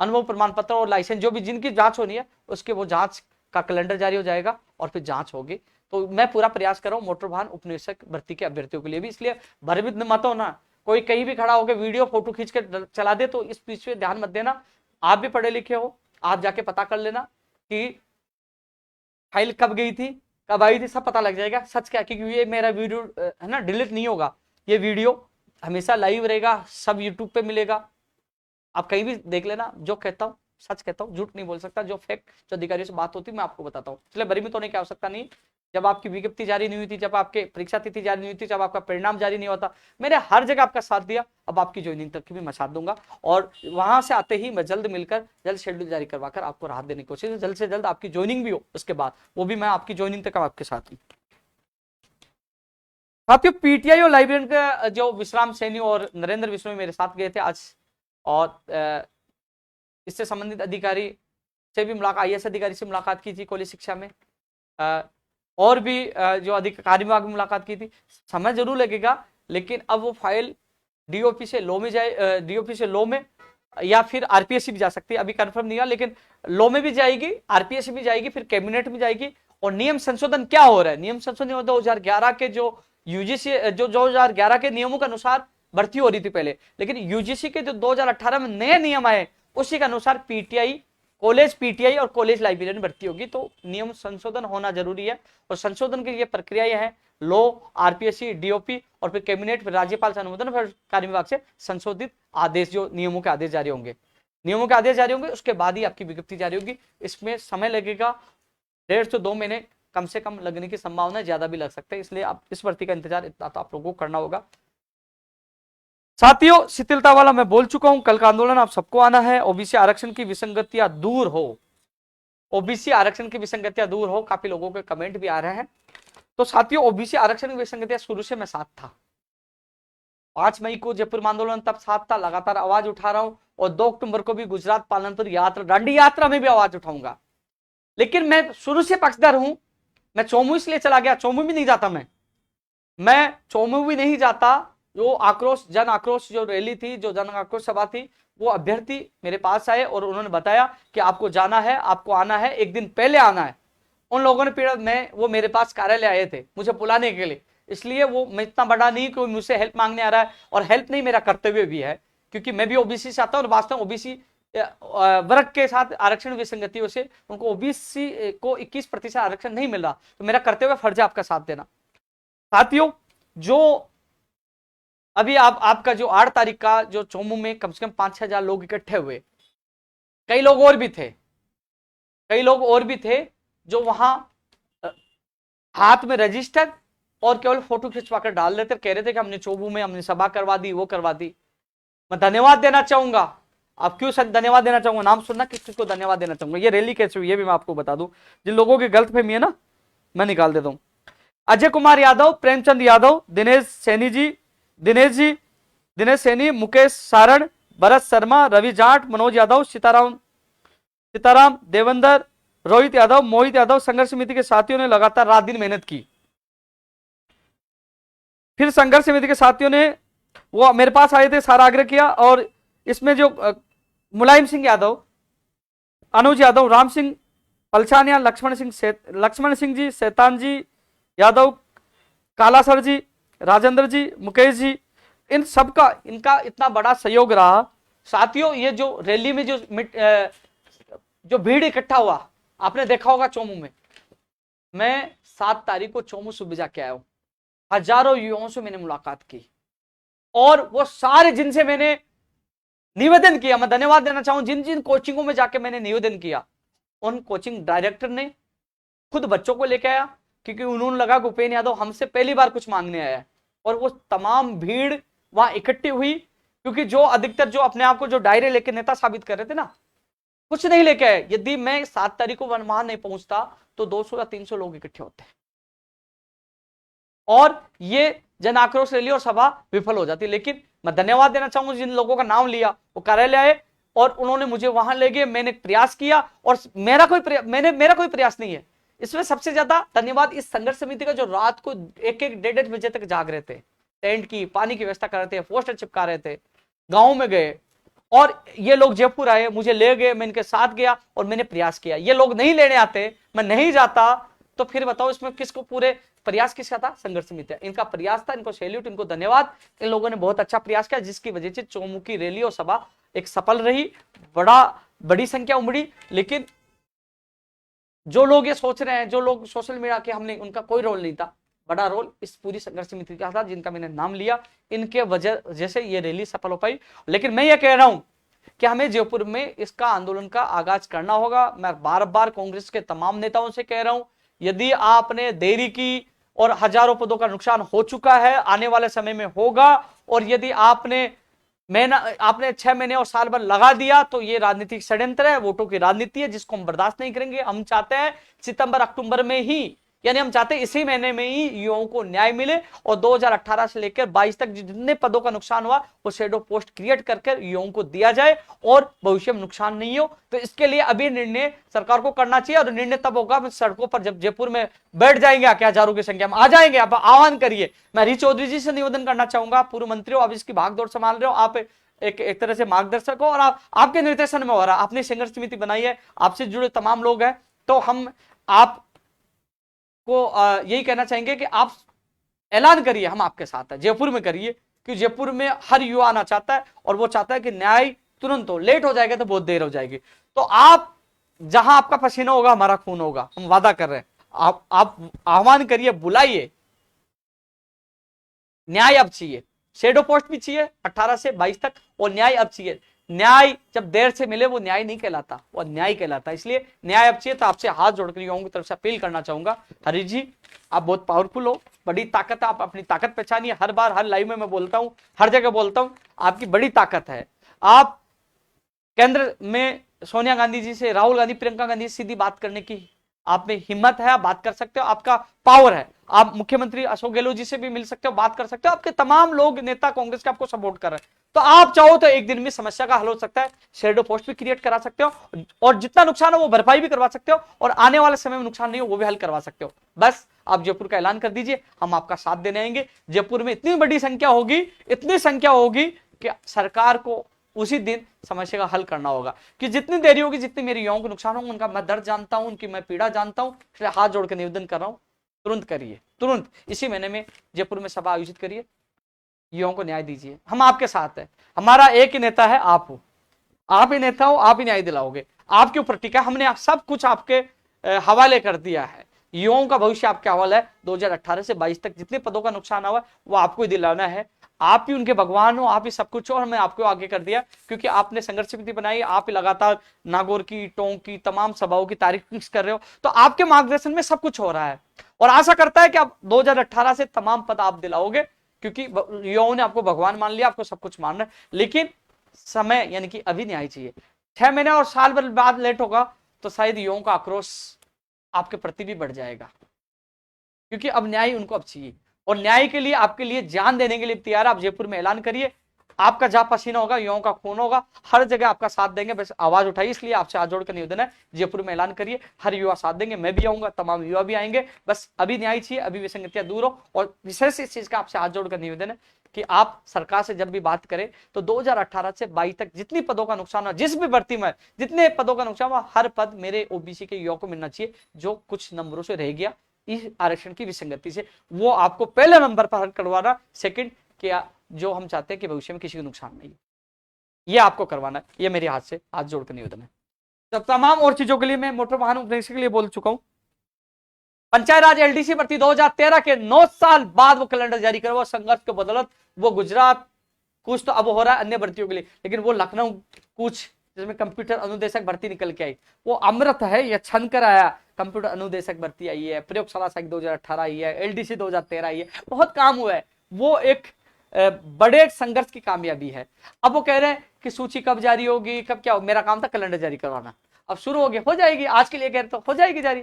अनुभव प्रमाण पत्र और लाइसेंस जो भी जिनकी जांच होनी है, उसके वो जांच का कैलेंडर जारी हो जाएगा और फिर जांच होगी। तो मैं पूरा प्रयास कर रहा हूँ मोटर वाहन उपनिरीक्षक भर्ती के अभ्यर्थियों के लिए भी, इसलिए भयभीत मत होना, कोई कहीं भी खड़ा होकर वीडियो फोटो खींच के चला दे, तो इस बीच में ध्यान मत देना। आप भी पढ़े लिखे हो, आप जाके पता कर लेना कि फाइल कब गई थी, कब आई थी, सब पता लग जाएगा सच क्या, क्योंकि ये मेरा वीडियो है ना डिलीट नहीं होगा, ये वीडियो हमेशा लाइव रहेगा, सब यूट्यूब पे मिलेगा, आप कहीं भी देख लेना। जो कहता हूँ सच कहता हूँ, झूठ नहीं बोल सकता, जो फैक्ट जो अधिकारियों से बात होती है मैं आपको बताता हूँ, इसलिए भयभीत होने की आवश्यकता नहीं। जब आपकी विज्ञप्ति जारी नहीं हुई थी, जब आपके परीक्षा तिथि जारी नहीं हुई थी, जब आपका परिणाम जारी नहीं होता, मैंने हर जगह आपका साथ दिया, अब आपकी ज्वाइनिंग तक की भी मैं साथ दूंगा। और वहां से आते ही मैं जल्द मिलकर जल्द शेड्यूल जारी करवाकर आपको राहत देने की कोशिश, जल्द से जल्द आपकी ज्वाइनिंग भी हो, उसके बाद वो भी मैं आपकी ज्वाइनिंग तक आपके साथ हूँ। साथियों, पीटीआई और लाइब्रेरियन का जो विश्राम सैनी और नरेंद्र विश्नोई मेरे साथ गए थे आज, और इससे संबंधित अधिकारी से भी मुलाकात, आईएएस अधिकारी से मुलाकात की थी कॉलेज शिक्षा में, और भी जो अधिकारी विभाग में मुलाकात की थी। समय जरूर लगेगा, लेकिन अब वो फाइल डीओपी से लॉ में जाए, डीओपी से लॉ में या फिर आरपीएससी भी जा सकती है, अभी कंफर्म नहीं हुआ, लेकिन लॉ में भी जाएगी, आरपीएससी भी जाएगी, फिर कैबिनेट में जाएगी। और नियम संशोधन क्या हो रहा है, नियम संशोधन 2011 के जो यूजीसी जो 2011 के नियमों के अनुसार भर्ती हो रही थी पहले, लेकिन यूजीसी के जो 2018 में नए नियम आए उसी के अनुसार पीटीआई, कॉलेज पीटीआई और कॉलेज लाइब्रेरियन भर्ती होगी। तो नियम संशोधन होना जरूरी है, और संशोधन की ये प्रक्रियाएं हैं, लॉ, आरपीएससी, डीओपी, और फिर कैबिनेट, फिर राज्यपाल से अनुमोदन, फिर कार्य विभाग से संशोधित आदेश, जो नियमों के आदेश जारी होंगे, नियमों के आदेश जारी होंगे, उसके बाद ही आपकी विज्ञप्ति जारी होगी। इसमें समय लगेगा, 1.5 से 2 महीने कम से कम लगने की संभावना है, ज्यादा भी लग सकते हैं, इसलिए आप इस भर्ती का इंतजार इतना तो आप लोगों को करना होगा। साथियों, शिथिलता वाला मैं बोल चुका हूं, कल का आंदोलन आप सबको आना है। ओबीसी आरक्षण की विसंगतियां दूर हो, ओबीसी आरक्षण की विसंगतियां दूर हो, काफी लोगों के कमेंट भी आ रहे हैं। तो साथियों, ओबीसी आरक्षण की विसंगतियां शुरू से मैं साथ था, 5 मई को जयपुर में आंदोलन तब साथ था, लगातार आवाज उठा रहा हूं, और 2 अक्टूबर को भी गुजरात पालनपुर यात्रा, दांडी यात्रा में भी आवाज उठाऊंगा। लेकिन मैं शुरू से पक्षधर हूं, मैं चौमू इसलिए चला गया, चौमू भी नहीं जाता, मैं चौमू भी नहीं जाता। जो आक्रोश, जन आक्रोश जो रैली थी, जो जन आक्रोश सभा थी, वो अभ्यर्थी मेरे पास आए और उन्होंने बताया कि आपको जाना है, आपको आना है, एक दिन पहले आना है। उन लोगों ने पीड़ा में वो मेरे पास कार्यालय आए थे मुझे बुलाने के लिए, इसलिए वो मैं इतना बड़ा नहीं कोई मुझसे हेल्प मांगने आ रहा है, और हेल्प नहीं मेरा कर्तव्य भी है, क्योंकि मैं भी ओबीसी से आता हूँ, और वास्तव में ओबीसी वर्ग के साथ आरक्षण विसंगतियों से उनको ओबीसी को 21% आरक्षण नहीं मिल रहा, तो मेरा कर्तव्य फर्ज है आपका साथ देना। साथियों, जो अभी आपका जो 8 तारीख का जो चौमू में कम से कम 5-6 हजार लोग इकट्ठे हुए, कई लोग और भी थे, कई लोग और भी थे जो वहां हाथ में रजिस्टर और केवल फोटो खिंचवाकर डाल देते, कह रहे थे कि हमने चौमू में हमने सभा करवा दी, वो करवा दी। मैं धन्यवाद देना चाहूंगा, आप क्यों सर धन्यवाद देना चाहूंगा, नाम सुनना किस चीज को धन्यवाद देना चाहूंगा। ये रैली कैसे हुई ये भी मैं आपको बता दूं, जिन लोगों की गलतफहमी है ना मैं निकाल देता हूं। अजय कुमार यादव, प्रेमचंद यादव, दिनेश सैनी, मुकेश सारण, भरत शर्मा, रवि जाट, मनोज यादव, सीताराम, देवेंद्र, रोहित यादव, मोहित यादव, संघर्ष समिति के साथियों ने लगातार रात दिन मेहनत की। फिर संघर्ष समिति के साथियों ने वो मेरे पास आए थे, सारा आग्रह किया, और इसमें जो मुलायम सिंह यादव, अनुज यादव, राम सिंह पलछानिया लक्ष्मण सिंह जी, शैतान जी यादव, काला सर जी, राजेंद्र जी, मुकेश जी, इन सबका इनका इतना बड़ा सहयोग रहा। साथियों, ये जो रैली में जो भीड़ इकट्ठा हुआ, आपने देखा होगा चोमू में। मैं 7 तारीख को चोमू सुबह जाके आया हूं, हजारों युवाओं से मैंने मुलाकात की, और वो सारे जिनसे मैंने निवेदन किया, मैं धन्यवाद देना चाहूं, जिन जिन कोचिंगों में जाके मैंने निवेदन किया, उन कोचिंग डायरेक्टर ने खुद बच्चों को लेके आया, क्योंकि उन्होंने लगा कि उपेंद्र यादव हमसे पहली बार कुछ मांगने आया है। और वो तमाम भीड़ वहां इकट्ठी हुई, क्योंकि जो अधिकतर जो अपने आप को जो डायरे लेके नेता साबित कर रहे थे ना, कुछ नहीं लेके आए। यदि मैं 7 तारीख को वहां नहीं पहुंचता तो 200 या 300 लोग इकट्ठे होते, और ये जन आक्रोश रैली और सभा विफल हो जाती। लेकिन मैं धन्यवाद देना चाहूंगा जिन लोगों का नाम लिया, वो कार्यालय आए और उन्होंने मुझे वहां ले गए, मैंने प्रयास किया, और मेरा कोई प्रयास नहीं है। इसमें सबसे ज्यादा धन्यवाद इस संघर्ष समिति का, जो रात को 1-1, 1:30 बजे तक जाग रहे थे, टेंट की, पानी की व्यवस्था कर रहे थे, पोस्टर चिपका रहे थे, गांव में गए, और ये लोग जयपुर आए, मुझे ले गए, मैं इनके साथ गया और मैंने प्रयास किया। ये लोग नहीं लेने आते, मैं नहीं जाता, तो फिर बताओ इसमें किसको पूरे प्रयास किसका था? संघर्ष समिति। इनका प्रयास था, इनको सैल्यूट, इनको धन्यवाद। इन लोगों ने बहुत अच्छा प्रयास किया, जिसकी वजह से चोमू की रैली और सभा एक सफल रही, बड़ी संख्या उमड़ी। लेकिन जो लोग ये सोच रहे हैं, जो लोग सोशल मीडिया के, हमने उनका कोई रोल नहीं था, बड़ा रोल इस पूरी संघर्ष समिति का था, जिनका मैंने नाम लिया, इनके वजह से ये रैली सफल हो पाई। लेकिन मैं ये कह रहा हूं कि हमें जयपुर में इसका आंदोलन का आगाज करना होगा। मैं बार बार कांग्रेस के तमाम नेताओं से कह रहा हूं, यदि आपने देरी की और हजारों पदों का नुकसान हो चुका है, आने वाले समय में होगा, और यदि आपने 6 महीने और साल भर लगा दिया, तो ये राजनीतिक षड्यंत्र है, वोटों की राजनीति है, जिसको हम बर्दाश्त नहीं करेंगे। हम चाहते हैं सितंबर अक्टूबर में ही, यानी हम चाहते हैं इसी महीने में ही युवाओं को न्याय मिले, और 2018 से लेकर 22 तक जितने पदों का नुकसान हुआ वो शेडो पोस्ट क्रिएट करके युवाओं को दिया जाए, और भविष्य में नुकसान नहीं हो। तो इसके लिए अभी निर्णय सरकार को करना चाहिए, और निर्णय तब होगा सड़कों पर जब जयपुर में बैठ जाएंगे, आके हजारों की संख्या में आ जाएंगे। आप आह्वान करिए। मैं हरीश चौधरी जी से निवेदन करना चाहूंगा, पूर्व मंत्री हो, आप इसकी भागदौड़ संभाल रहे हो, आप एक तरह से मार्गदर्शक हो, और आपके निर्देशन में हो रहा है, आपने संघर्ष समिति बनाई है, आपसे जुड़े तमाम लोग हैं, तो हम आप को यही कहना चाहेंगे कि आप ऐलान करिए, हम आपके साथ हैं, जयपुर में करिए, कि जयपुर में हर युवा आना चाहता है, और वो चाहता है कि न्याय तुरंत हो। लेट हो जाएगा तो बहुत देर हो जाएगी। तो आप जहां आपका पसीना होगा हमारा खून होगा, हम वादा कर रहे हैं। आप आह्वान करिए, बुलाइए, न्याय अब चाहिए, शेडो पोस्ट भी चाहिए 18 से 22 तक, और न्याय अब चाहिए। न्याय जब देर से मिले वो न्याय नहीं कहलाता, वो अन्याय कहलाता है। इसलिए न्याय अब चाहिए। तो आपसे हाथ जोड़कर युवाओं की तरफ से अपील करना चाहूंगा, हरीश जी आप बहुत पावरफुल हो, बड़ी ताकत है, आप अपनी ताकत पहचानिए। हर बार हर लाइव में मैं बोलता हूं, हर जगह बोलता हूं, आपकी बड़ी ताकत है। आप केंद्र में सोनिया गांधी जी से, राहुल गांधी, प्रियंका गांधी से सीधी बात करने की आप में हिम्मत है, आप बात कर सकते हो, आपका पावर है। आप मुख्यमंत्री अशोक गहलोत जी से भी मिल सकते हो, बात कर सकते हो, आपके तमाम लोग नेता कांग्रेस के आपको सपोर्ट कर रहे हैं। तो आप चाहो तो एक दिन में समस्या का हल हो सकता है, शेडो पोस्ट भी क्रिएट करा सकते हो, और जितना नुकसान हो वो भरपाई भी करवा सकते हो, और आने वाले समय में नुकसान नहीं हो वो भी हल करवा सकते हो। बस आप जयपुर का ऐलान कर दीजिए, हम आपका साथ देने आएंगे। जयपुर में इतनी बड़ी संख्या होगी, इतनी संख्या होगी कि सरकार को उसी दिन समस्या का हल करना होगा। कि जितनी देरी होगी, जितनी मेरे युवाओं को नुकसान होगा, उनका मैं दर्द जानता हूं, उनकी मैं पीड़ा जानता हूं, इसलिए हाथ जोड़कर निवेदन कर रहा हूं, तुरंत करिए, तुरंत इसी महीने में जयपुर में सभा आयोजित करिए, युवाओं को न्याय दीजिए। हम आपके साथ हैं, हमारा एक ही नेता है, आप हो, आप ही नेता हो, आप ही न्याय दिलाओगे, आपके ऊपर टीका, हमने सब कुछ आपके हवाले कर दिया है। युवाओं का भविष्य आपके हवाले है। 2018 से 22 तक जितने पदों का नुकसान हुआ वो आपको ही दिलाना है। आप ही उनके भगवान हो, आप ही सब कुछ हो, और हमने आपको आगे कर दिया, क्योंकि आपने संघर्ष समिति बनाई, आप ही लगातार नागौर की, टोंक की तमाम सभाओं की तारीख फिक्स कर रहे हो। तो आपके मार्गदर्शन में सब कुछ हो रहा है, और आशा करता है कि आप 2018 से तमाम पद आप दिलाओगे, क्योंकि युवाओं ने आपको भगवान मान लिया, आपको सब कुछ मान रहे। लेकिन समय यानी कि अभी न्याय चाहिए। 6 महीने और साल भर बाद लेट होगा तो शायद युवाओं का आक्रोश आपके प्रति भी बढ़ जाएगा, क्योंकि अब न्याय उनको अब चाहिए, और न्याय के लिए आपके लिए जान देने के लिए तैयार है। आप जयपुर में ऐलान करिए, आपका जहां पसीना होगा, युवाओं का खून होगा, हर जगह आपका साथ देंगे। बस आवाज उठाइए, इसलिए आपसे हाथ जोड़कर निवेदन है, जयपुर में ऐलान करिए, हर युवा साथ देंगे, मैं भी आऊंगा, तमाम युवा भी आएंगे। बस अभी न्याय चाहिए, अभी विसंगतियां दूर हो, और विशेष इस चीज का आपसे हाथ जोड़कर निवेदन है कि आप सरकार से जब भी बात करें तो 2018 से 22 तक जितनी पदों का नुकसान हुआ, जिस भी भर्ती में जितने पदों का नुकसान हुआ, हर पद मेरे ओबीसी के युवाओं को मिलना चाहिए। जो कुछ नंबरों से रह गया इस आरक्षण की विसंगति से, वो आपको पहले नंबर पर हल करवाना। सेकंड, क्या जो हम चाहते हैं कि भविष्य में किसी को नुकसान नहीं, ये आपको करवाना है। ये मेरे हाथ से हाथ जोड़कर निवेदन है। तो तमाम और चीजों के लिए मैं मोटर वाहन उपनिवेश के लिए बोल चुका हूं। पंचायत राज एलडीसी भर्ती 2013 के 9 साल बाद वो कैलेंडर जारी करा, वो संघर्ष के बदौलत वो गुजरात कुछ तो अब हो रहा है अन्य भर्तियों के लिए, लेकिन वो लखनऊ कुछ जिसमें कंप्यूटर अनुदेशक भर्ती निकल के आई, वो अमृत है, ये छन कर आया। कंप्यूटर अनुदेशक भर्ती आई है, प्रयोगशाला सहायक 2018 आई है, एलडीसी 2013 आई है, बहुत काम हुआ है। वो एक बड़े संघर्ष की कामयाबी है। अब वो कह रहे हैं कि सूची कब जारी होगी, कब क्या, मेरा काम था कैलेंडर जारी करवाना, अब शुरू हो गया, हो जाएगी। आज के लिए कह रहे तो हो जाएगी जारी,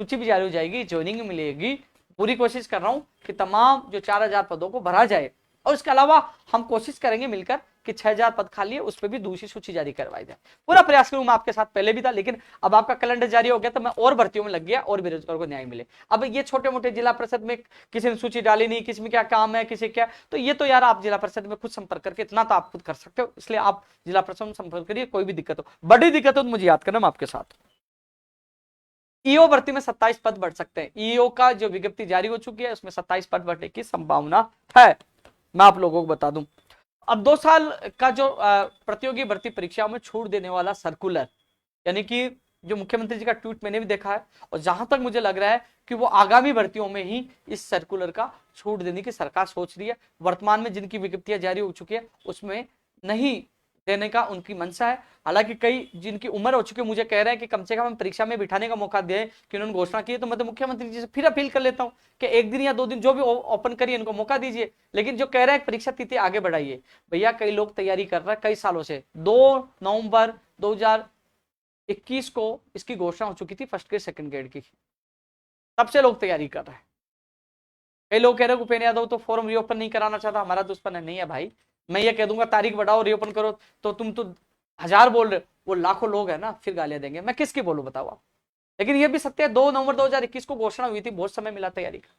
सूची भी जारी हो जाएगी, ज्वाइनिंग मिलेगी। पूरी कोशिश कर रहा हूं कि तमाम जो 4000 पदों को भरा जाए, और इसके अलावा हम कोशिश करेंगे मिलकर कि 6000 पद खाली है, उस पर भी दूसरी सूची जारी करवाई जाए। पूरा प्रयास करूंगा, आपके साथ पहले भी था, लेकिन अब आपका कैलेंडर जारी हो गया तो मैं और भर्तियों में लग गया और बेरोजगारों को न्याय मिले। अब ये छोटे मोटे जिला परिषद में किसी ने सूची डाली नहीं, किसी में क्या काम है, किसी क्या, तो ये तो यार आप जिला परिषद में खुद संपर्क करके इतना तो आप खुद कर सकते हो, इसलिए आप जिला परिषद में संपर्क करिए। कोई भी दिक्कत हो, बड़ी दिक्कत हो तो मुझे याद करना, मैं आपके साथ। ईओ भर्ती में 27 पद बढ़ सकते हैं। ईओ का जो विज्ञप्ति जारी हो चुकी है उसमें 27 पद बढ़ने की संभावना है, मैं आप लोगों को बता दूं। अब 2 साल का जो प्रतियोगी भर्ती परीक्षाओं में छूट देने वाला सर्कुलर, यानी कि जो मुख्यमंत्री जी का ट्वीट मैंने भी देखा है, और जहां तक मुझे लग रहा है कि वो आगामी भर्तियों में ही इस सर्कुलर का छूट देने की सरकार सोच रही है। वर्तमान में जिनकी विज्ञप्तियां जारी हो चुकी है उसमें नहीं देने का उनकी मंशा है। हालांकि कई जिनकी उम्र हो चुकी है मुझे कह रहे हैं कि कम से कम हम परीक्षा में बिठाने का मौका दें, कि उन्होंने घोषणा की है, तो मैं तो मुख्यमंत्री जी से फिर अपील कर लेता हूं कि 1 दिन या 2 दिन जो भी ओपन करिए, इनको मौका दीजिए। लेकिन जो कह रहे हैं परीक्षा तिथि आगे बढ़ाइए, भैया कई लोग तैयारी कर रहे हैं कई सालों से। 2 नवंबर 2021 को इसकी घोषणा हो चुकी थी फर्स्ट ग्रेड सेकंड ग्रेड की, तब से लोग तैयारी कर रहे हैं। कई लोग कह रहे हैं उपेंद्र यादव तो फॉर्म रीओपन नहीं कराना चाहता, हमारा दुश्मन है। नहीं है भाई, मैं ये कह दूंगा तारीख बढ़ाओ रीओपन करो तो तुम तो 1000 बोल रहे, वो लाखों लोग है ना, फिर गालियां देंगे। मैं किसकी बोलूं बताओ आप। लेकिन ये भी सत्य है, 2 नवंबर 2021 को घोषणा हुई थी, बहुत समय मिला तैयारी का।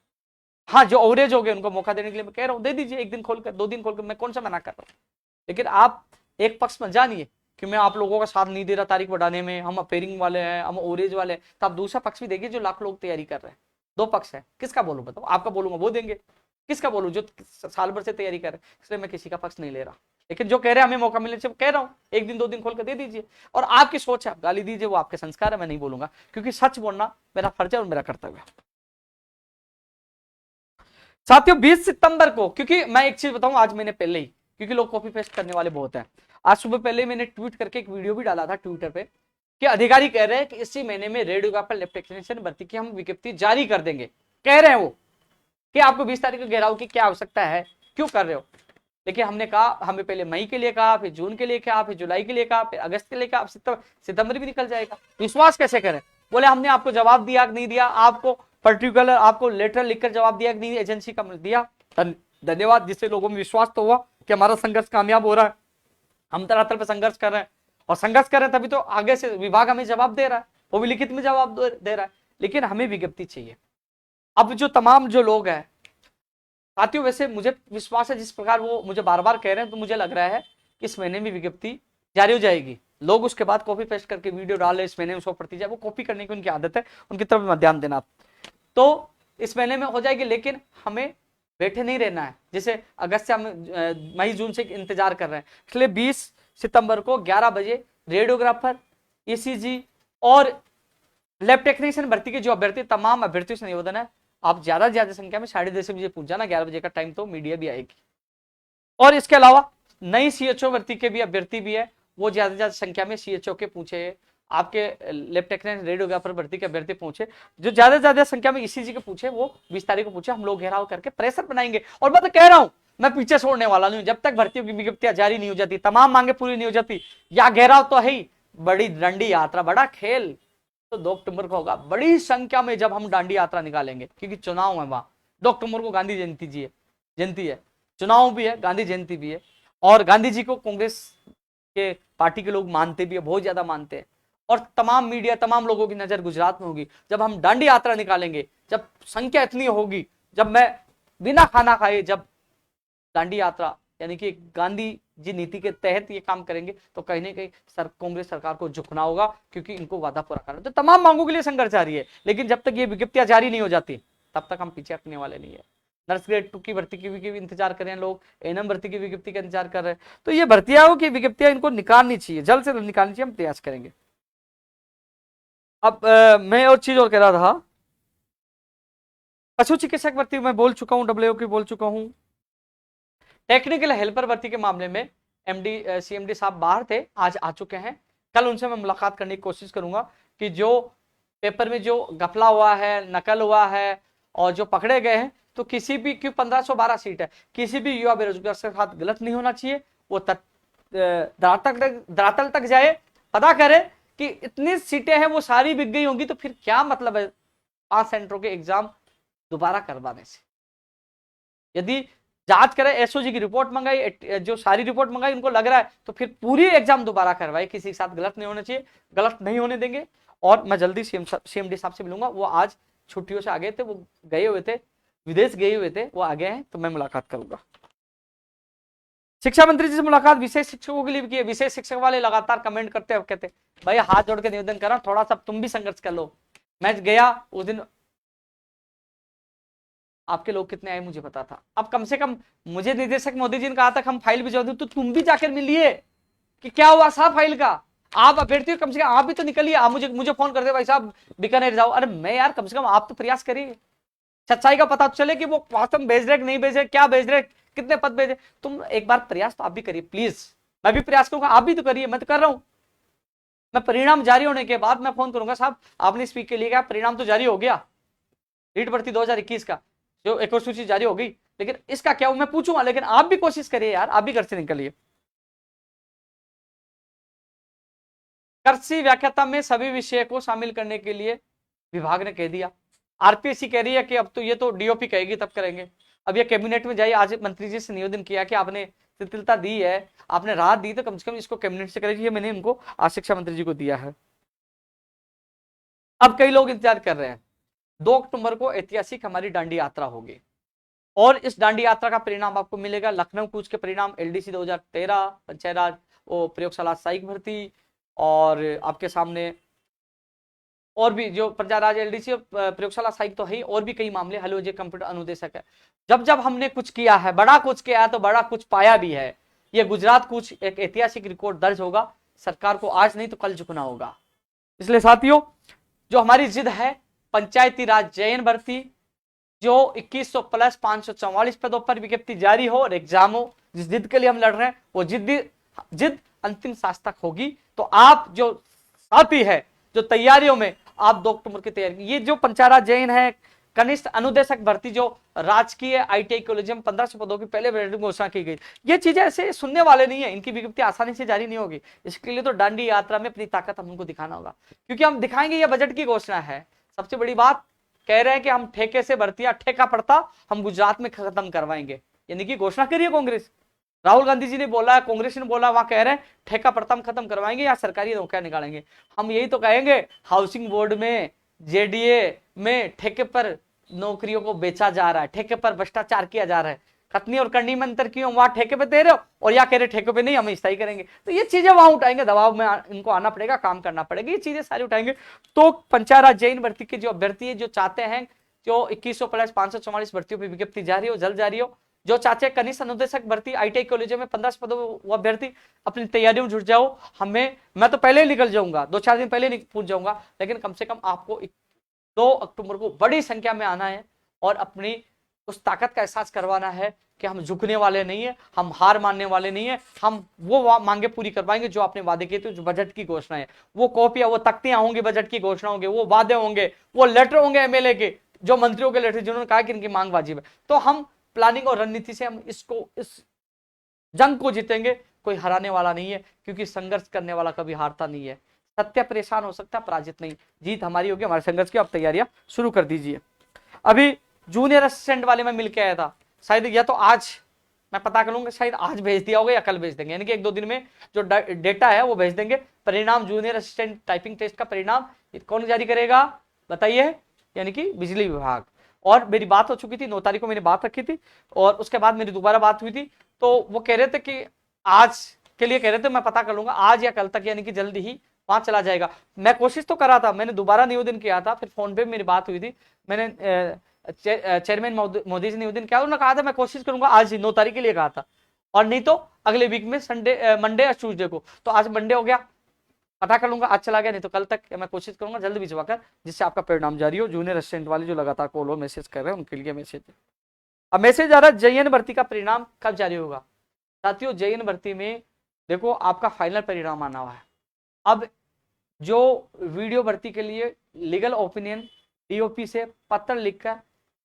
हाँ, जो ओवरेज हो गए उनको मौका देने के लिए मैं कह रहा हूँ, दे दीजिए 1 दिन खोलकर, 2 दिन खोलकर, मैं कौन सा मना कर रहा हूँ। लेकिन आप एक पक्ष में जानिए कि मैं आप लोगों का साथ नहीं दे रहा तारीख बढ़ाने में, हम अपेयरिंग वाले हैं, हम ओवरेज वाले हैं, तो आप दूसरा पक्ष भी देखिए जो लाख लोग तैयारी कर रहे हैं। 2 पक्ष है, किसका बोलूं बताओ। आपका बोलूंगा वो देंगे, किसका बोलूं जो साल भर से तैयारी कर रहे हैं। इसलिए मैं किसी का पक्ष नहीं ले रहा, लेकिन जो कह रहे हैं हमें मौका मिलने से कह रहा हूं 1 दिन 2 दिन खोल कर दे दीजिए। और आपकी सोच है, आप गाली दीजिए, वो आपके संस्कार है, मैं नहीं बोलूंगा, क्योंकि सच बोलना मेरा फर्ज है और मेरा कर्तव्य है। साथियों 20 सितंबर को, क्योंकि मैं एक चीज बताऊं, आज मैंने पहले ही, क्योंकि लोग कॉपी पेस्ट करने वाले बहुत हैं, आज सुबह पहले मैंने ट्वीट करके एक वीडियो भी डाला था ट्विटर पे कि अधिकारी कह रहे हैं कि इसी महीने में रेडियोग्राफर लैब टेक्नीशियन भर्ती की हम विज्ञप्ति जारी कर देंगे। कह रहे हैं वो कि आपको 20 तारीख को घेराव की क्या आवश्यकता है, क्यों कर रहे हो। लेकिन हमने कहा, हमें पहले मई के लिए कहा, फिर जून के लिए कहा, फिर जुलाई के लिए कहा, फिर अगस्त के लिए कहा, सितंबर भी निकल जाएगा। विश्वास कैसे करें। बोले हमने आपको जवाब दिया कि नहीं दिया, आपको पर्टिकुलर आपको लेटर लिखकर जवाब दिया कि नहीं, एजेंसी का दिया, धन्यवाद, जिससे लोगों में विश्वास तो हुआ कि हमारा संघर्ष कामयाब हो रहा है। हम तरातल पर संघर्ष कर रहे हैं, और संघर्ष कर रहे हैं तभी तो आगे से विभाग हमें जवाब दे रहा है, वो भी लिखित में जवाब दे रहा है। लेकिन हमें विज्ञप्ति चाहिए। अब जो तमाम जो लोग हैं साथियों, वैसे मुझे विश्वास है जिस प्रकार वो मुझे बार बार कह रहे हैं, तो मुझे लग रहा है कि इस महीने में विज्ञप्ति जारी हो जाएगी। लोग उसके बाद कॉपी पेस्ट करके वीडियो डाले, इस महीने में 100 प्रति जाए, वो कॉपी करने की उनकी आदत है, उनकी तरफ ध्यान देना। तो इस महीने में हो जाएगी, लेकिन हमें बैठे नहीं रहना है। जैसे अगस्त से हम मई जून से इंतजार कर रहे हैं, इसलिए 20 सितंबर को 11 बजे रेडियोग्राफर, ईसीजी और लैब टेक्नीशियन भर्ती के जो अभ्यर्थी, तमाम अभ्यर्थियों से निवेदन है, आप ज्यादा से ज्यादा संख्या में 10:30 बजे पूछ जाना। 11 बजे का टाइम तो मीडिया भी आएगी। और इसके अलावा नई सीएचओ भर्ती के भी अभ्यर्थी भी है, वो ज्यादा से ज्यादा संख्या में सीएचओ के पूछे, आपके लैब टेक्नीशियन रेडियोग्राफर भर्ती के अभ्यर्थी पूछे, जो ज्यादा से ज्यादा संख्या में ईसीजी के पूछे, वो 20 तारीख को पूछे। हम लोग घेराव करके प्रेशर बनाएंगे। और मैं तो कह रहा हूं, मैं पीछे छोड़ने वाला नहीं, जब तक भर्तियों की विज्ञप्तियां जारी नहीं हो जाती, तमाम मांगे पूरी नहीं हो जाती, या घेराव तो है ही, बड़ी डंडी यात्रा, बड़ा खेल तो 2 अक्टूबर को होगा, बड़ी संख्या में जब हम डांडी यात्रा निकालेंगे, क्योंकि चुनाव है वहां। 2 अक्टूबर को गांधी जयंती है, चुनाव भी है, गांधी जयंती भी है, और गांधी जी को कांग्रेस के पार्टी के लोग मानते भी है, बहुत ज्यादा मानते हैं। और तमाम मीडिया, तमाम लोगों की नजर गुजरात में होगी। जब हम डांडी यात्रा निकालेंगे, जब संख्या इतनी होगी, जब मैं बिना खाना खाए जब दांडी यात्रा यानी कि गांधी जी नीति के तहत ये काम करेंगे तो कहीं ना कहीं कांग्रेस सरकार को झुकना होगा, क्योंकि इनको वादा पूरा करना। तो तमाम मांगों के लिए संघर्ष जारी है, लेकिन जब तक ये विज्ञप्तियां जारी नहीं हो जाती तब तक हम पीछे हटने वाले नहीं है। नर्स ग्रेड 2 की भर्ती की भी इंतजार कर रहे हैं लोग, एएनएम भर्ती की विज्ञप्ति का इंतजार कर रहे हैं। तो ये भर्तियां की विज्ञप्तियां इनको निकालनी चाहिए, जल्द से जल्द निकालनी चाहिए, हम प्रयास करेंगे। अब मैं और चीज और कह रहा था, पशु चिकित्सक भर्ती मैं बोल चुका हूं, डब्ल्यूओ की बोल चुका हूं। टेक्निकल हेल्पर भर्ती के मामले में एमडी सीएमडी साहब बाहर थे, आज आ चुके हैं। कल उनसे मैं मुलाकात करने की कोशिश करूंगा कि जो पेपर में जो घपला हुआ है, नकल हुआ है और जो पकड़े गए हैं, तो किसी भी, क्यों 1512 सीट है, किसी भी युवा बेरोजगार के साथ गलत नहीं होना चाहिए। वो धरातल तक जाए, पता करे कि इतनी सीटें हैं वो सारी बिक गई होंगी, तो फिर क्या मतलब है 5 सेंटरों के एग्जाम दोबारा करवाने से। यदि जांच करे, एसओजी की रिपोर्ट मंगाई, जो सारी रिपोर्ट मंगाई उनको लग रहा है, तो फिर पूरी एग्जाम दोबारा करवाए, किसी के साथ गलत नहीं होना चाहिए, गलत नहीं होने देंगे। और मैं जल्दी सीएमडी साहब से मिलूंगा, वो आज छुट्टियों से आ गए थे, वो गए हुए थे, विदेश गए हुए थे, वो आ गए हैं, तो मैं मुलाकात करूंगा। शिक्षा मंत्री जी से मुलाकात विशेष शिक्षकों के लिए भी की है। विशेष शिक्षक वाले लगातार कमेंट करते हैं, कहते भाई हाथ जोड़ के निवेदन कर रहा हूं, थोड़ा सा तुम भी संघर्ष कर लो। मैं गया उस दिन, आपके लोग कितने आए मुझे पता था। अब कम से कम मुझे निदेशक मोदी जी ने कहा था हम फाइल भिजवा दूं, तो तुम भी जाकर मिलिए कि क्या हुआ साहब फाइल का। आप अभ्यर्थी हो, कम से कम आप भी तो निकलिए। आप मुझे फोन करते भाई साहब बीकानेर जाओ, अरे मैं यार कम से कम आप तो प्रयास करिए, सच्चाई का पता चले कि वो वास्तव भेज रहे नहीं भेज रहे, क्या भेज रहे, कितने पद भेजे। तुम एक बार प्रयास तो आप भी करिए प्लीज। मैं भी प्रयास करूंगा, आप भी तो करिए, मैं तो कर रहा हूं। मैं परिणाम जारी होने के बाद मैं फोन करूंगा, साहब आपने स्पीक के लिए क्या, परिणाम तो जारी हो गया रीट भर्ती 2021 का, जो एक और सूची जारी हो गई, लेकिन इसका क्या मैं पूछूंगा। लेकिन आप भी कोशिश करिए यार, आप भी घर से निकलिए। कृषि व्याख्याता में सभी विषय को शामिल करने के लिए विभाग ने कह दिया। आरपीएससी कह रही है कि अब तो ये तो डीओपी कहेगी तब करेंगे। अब ये कैबिनेट में जाइए, आज मंत्री जी से निवेदन किया कि आपने शिथिलता दी है, आपने राहत दी, तो कम से कम इसको कैबिनेट से करेगी। मैंने इनको आज शिक्षा मंत्री जी को दिया है। अब कई लोग इंतजार कर रहे हैं, 2 अक्टूबर को ऐतिहासिक हमारी दांडी यात्रा होगी, और इस दांडी यात्रा का परिणाम आपको मिलेगा। लखनऊ कूच के परिणाम, एलडीसी 2013, पंचायत राज प्रयोगशाला सहायक भर्ती, और आपके सामने और भी जो पंचायत राज एलडीसी प्रयोगशाला सहायक तो है, और भी कई मामले, हेलो जे कंप्यूटर अनुदेशक है। जब जब हमने कुछ किया है, बड़ा कुछ किया है, तो बड़ा कुछ पाया भी है। ये गुजरात कुछ एक ऐतिहासिक रिकॉर्ड दर्ज होगा। सरकार को आज नहीं तो कल झुकना होगा। इसलिए साथियों, जो हमारी जिद है पंचायती राज जेएन भर्ती, जो 2100 प्लस 544 पदों पर विज्ञप्ति जारी हो और एग्जाम हो, जिस जिद के लिए हम लड़ रहे हैं, वो जिद अंतिम सांस तक होगी। तो आप जो साथी है, जो तैयारियों में, आप 2 अक्टूबर की तैयारी, ये जो पंचायत राज जेएन है, कनिष्ठ अनुदेशक भर्ती जो राजकीय आईटीआई कॉलेज में 1500 पदों की पहले घोषणा की गई, ये चीजें ऐसे सुनने वाले नहीं है, इनकी विज्ञप्ति आसानी से जारी नहीं होगी। इसके लिए तो दांडी यात्रा में अपनी ताकत हमको दिखाना होगा, क्योंकि हम दिखाएंगे ये बजट की घोषणा है। सबसे बड़ी बात कह रहे हैं कि हम ठेके से भर्तियां, ठेका पड़ता हम गुजरात में खत्म करवाएंगे, यानी कि घोषणा करी है कांग्रेस। राहुल गांधी जी ने बोला है, कांग्रेस ने बोला, वहां कह रहे हैं ठेका पड़ता हम खत्म करवाएंगे या सरकारी नौकरियां निकालेंगे। हम यही तो कहेंगे, हाउसिंग बोर्ड में, जेडीए में ठेके पर नौकरियों को बेचा जा रहा है, ठेके पर भ्रष्टाचार किया जा रहा है। कतनी और करनी में अंतर क्यों, वहां ठेके पे दे रहे हो और या कह रहे ठेके पे नहीं, हम स्थायी करेंगे। तो ये चीजें वहां उठाएंगे, दबाव में इनको आना पड़ेगा, काम करना पड़ेगा, ये चीजें सारी उठाएंगे। तो पंचायत राज जेईन भर्ती के जो अभ्यर्थी जो चाहते हैं, जो 2100 प्लस 544 भर्तियों पर विज्ञप्ति जारी हो, जल्द जारी हो। जो चाचे कनिष्ठ अनुदेशक भर्ती आईटीआई कॉलेजों में 15 पदों, वो अभ्यर्थी अपनी तैयारियों में जुट जाओ। मैं तो पहले ही निकल जाऊंगा, 2-4 दिन पहले पहुंच जाऊंगा, लेकिन कम से कम आपको 2 अक्टूबर को बड़ी संख्या में आना है और अपनी उस ताकत का एहसास करवाना है कि हम झुकने वाले नहीं है, हम हार मानने वाले नहीं है। हम वो मांगे पूरी करवाएंगे जो आपने वादे किए थे। जो बजट की घोषणा है, वो कॉपियां, वो तख्तियां होंगी, बजट की घोषणा होंगे, वो वादे होंगे, वो लेटर होंगे एमएलए के, जो मंत्रियों के लेटर जिन्होंने कहा कि इनकी मांग वाजिब है। तो हम प्लानिंग और रणनीति से हम इस जंग को जीतेंगे। कोई हराने वाला नहीं है, क्योंकि संघर्ष करने वाला कभी हारता नहीं है। सत्य परेशान हो सकता है, पराजित नहीं। जीत हमारी होगी, हमारे संघर्ष की। अब तैयारियां शुरू कर दीजिए। अभी जूनियर असिस्टेंट वाले में मिलके आया था, शायद या तो आज मैं पता करूंगा, शायद आज भेज दिया होगा या कल भेज देंगे, यानी कि 1-2 दिन में जो डेटा है वो भेज देंगे। परिणाम जूनियर असिस्टेंट टाइपिंग टेस्ट का परिणाम कौन जारी करेगा बताइए, यानी कि बिजली विभाग। और मेरी बात हो चुकी थी, 9 तारीख को मैंने बात रखी थी और उसके बाद मेरी दोबारा बात हुई थी। तो वो कह रहे थे कि आज के लिए कह रहे थे, मैं पता कर लूंगा आज या कल तक, यानी कि जल्दी ही वहां चला जाएगा। मैं कोशिश तो कर रहा था, मैंने दोबारा निवेदन किया था, फिर फोन पे मेरी बात हुई थी, मैंने चेयरमैन मोदी जी ने निवेदन किया, उन्होंने कहा था मैं कोशिश करूंगा आज ही, 9 तारीख के लिए कहा था, और नहीं तो अगले वीक में संडे मंडे या ट्यूसडे को। तो आज मंडे हो गया, पता कर लूंगा आज चला गया, नहीं तो कल तक मैं कोशिश करूंगा जल्द भिजवाकर, जिससे आपका परिणाम जारी हो। जूनियर असिस्टेंट वाले जो लगातार कॉल और मैसेज कर रहे हैं उनके लिए मैसेज। अब मैसेज आ रहा है जेईएन भर्ती का परिणाम कब जारी होगा। साथियों जेईएन भर्ती में देखो आपका फाइनल परिणाम आना हुआ है। अब जो वीडियो भर्ती के लिए लीगल ओपिनियन डीओपी से पत्र लिखकर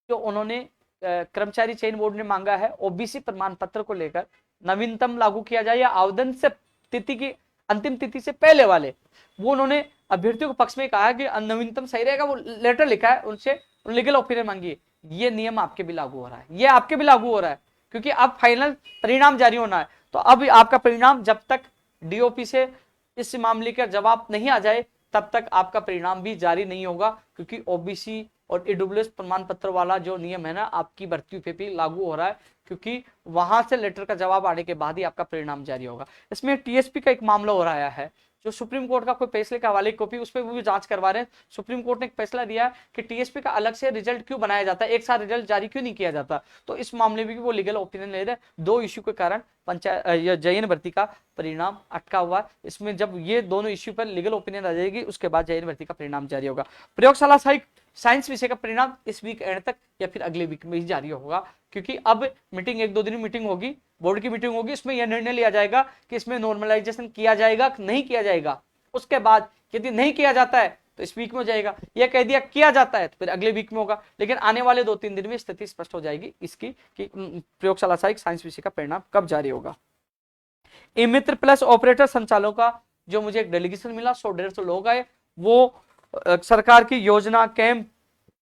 जो उन्होंने कर्मचारी चयन बोर्ड ने मांगा है ओबीसी प्रमाण पत्र को लेकर नवीनतम लागू किया जाए या आवेदन से तिथि की अंतिम तिथि से पहले वाले, वो उन्होंने अभ्यर्थियों के पक्ष में कहा कि नवीनतम सही रहेगा, वो लेटर लिखा है उनसे, लीगल ओपिनियन मांगी है। ये नियम आपके भी लागू हो रहा है, ये आपके भी लागू हो रहा है, क्योंकि अब फाइनल परिणाम जारी होना है। तो अब आपका परिणाम जब तक डीओपी से इस मामले का जवाब नहीं आ जाए तब तक आपका परिणाम भी जारी नहीं होगा, क्योंकि ओबीसी और ईडब्ल्यूएस प्रमाण पत्र वाला जो नियम है ना आपकी भर्ती पे भी लागू हो रहा है, क्योंकि वहां से लेटर का जवाब आने के बाद ही आपका परिणाम जारी होगा। इसमें टीएसपी का एक मामला हो रहा है, जो सुप्रीम कोर्ट का कोई फैसले का हवाले कॉपी उस पर भी जांच करवा रहे हैं। सुप्रीम कोर्ट ने एक फैसला दिया है कि टीएसपी का अलग से रिजल्ट क्यों बनाया जाता है, एक साथ रिजल्ट जारी क्यों नहीं किया जाता। तो इस मामले में भी वो लीगल ओपिनियन ले रहे हैं। 2 इश्यू के कारण पंचायत जेईएन भर्ती का परिणाम अटका हुआ है। इसमें जब ये दोनों इश्यू पर लीगल ओपिनियन आ जाएगी उसके बाद जेईएन भर्ती का परिणाम जारी होगा। प्रयोगशाला साइंस विषय का परिणाम इस वीक एंड तक या फिर अगले वीक में ही जारी होगा, क्योंकि अब मीटिंग 1-2 दिन मीटिंग होगी, बोर्ड की मीटिंग होगी, इसमें यह निर्णय लिया जाएगा कि इसमें नॉर्मलाइजेशन किया जाएगा नहीं किया जाएगा। उसके बाद यदि नहीं किया जाता है तो इस वीक में हो जाएगा, यह कह दिया किया जाता है तो फिर अगले वीक में होगा। लेकिन आने वाले 2-3 दिन में स्थिति स्पष्ट हो जाएगी इसकी कि प्रयोगशाला सहायक साइंस विषय का परिणाम कब जारी होगा। ई मित्र प्लस ऑपरेटर संचालकों का जो मुझे एक डेलीगेशन मिला, 100-150 लोग आए, वो सरकार की योजना कैंप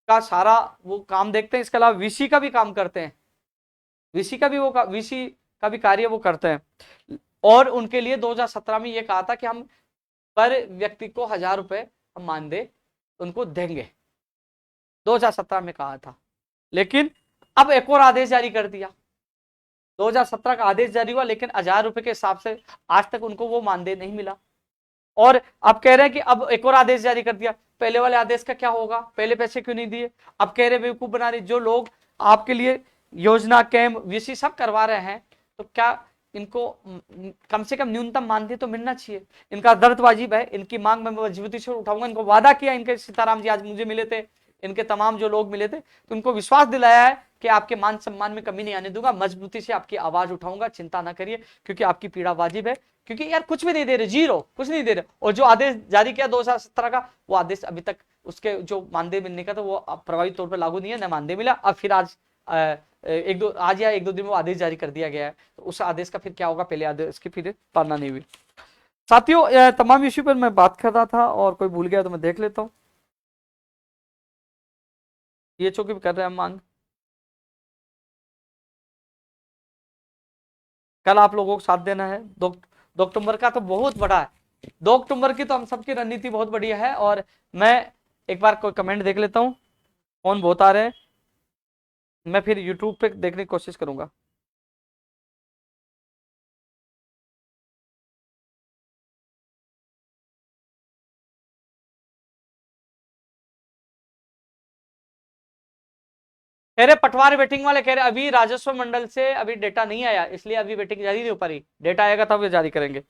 का सारा वो काम देखते हैं, इसके अलावा वीसी का भी काम करते हैं, वीसी का भी कार्य वो करते हैं। और उनके लिए 2017 में ये कहा था कि हम पर व्यक्ति को 1000 रुपए हम मानदेय उनको देंगे, 2017 में कहा था। लेकिन अब एक और आदेश जारी कर दिया, 2017 का आदेश जारी हुआ, लेकिन 1000 रुपए के हिसाब से आज तक उनको वो मानदेय नहीं मिला। और अब कह रहे हैं कि अब एक और आदेश जारी कर दिया, पहले वाले आदेश का क्या होगा, पहले पैसे क्यों नहीं दिए। अब कह रहे बेवकूफ बना रहे, जो लोग आपके लिए योजना कैंप वीसी सब करवा रहे हैं, तो क्या इनको कम से कम न्यूनतम मानदेय तो मिलना चाहिए। इनका दर्द वाजिब है, इनकी मांग मैं मजबूती से उठाऊंगा। इनको वादा किया, इनके सीताराम जी आज मुझे मिले थे, इनके तमाम जो लोग मिले थे, तो उनको विश्वास दिलाया है कि आपके मान सम्मान में कमी नहीं आने दूंगा, मजबूती से आपकी आवाज उठाऊंगा, चिंता ना करिए, क्योंकि आपकी पीड़ा वाजिब है। क्योंकि यार कुछ भी नहीं दे रहे, जीरो, कुछ नहीं दे रहे। और जो आदेश जारी किया 2017 का, वो आदेश अभी तक उसके जो मानदेय मिलने का था वो प्रभावी तौर पर लागू नहीं है, न मानदेय मिला। अब फिर आज आज या 1-2 दिन में आदेश जारी कर दिया गया है, तो उस आदेश का फिर क्या होगा, पहले आदेश की फिर पालना नहीं हुई। साथियों तमाम इश्यू पर मैं बात कर रहा था और कोई भूल गया तो मैं देख लेता हूँ। ये चौकी कर रहे हैं मांग, कल आप लोगों को साथ देना है। 2 अक्टूबर का तो बहुत बड़ा है, 2 अक्टूबर की तो हम सबकी रणनीति बहुत बढ़िया है। और मैं एक बार कोई कमेंट देख लेता हूँ, कौन बहुत आ रहे हैं, मैं फिर यूट्यूब पे देखने की कोशिश करूंगा। कह रहे पटवार वेटिंग वाले कह रहे अभी राजस्व मंडल से अभी डेटा नहीं आया, इसलिए अभी वेटिंग जारी नहीं हो पा रही, डेटा आएगा तब वे जारी करेंगे।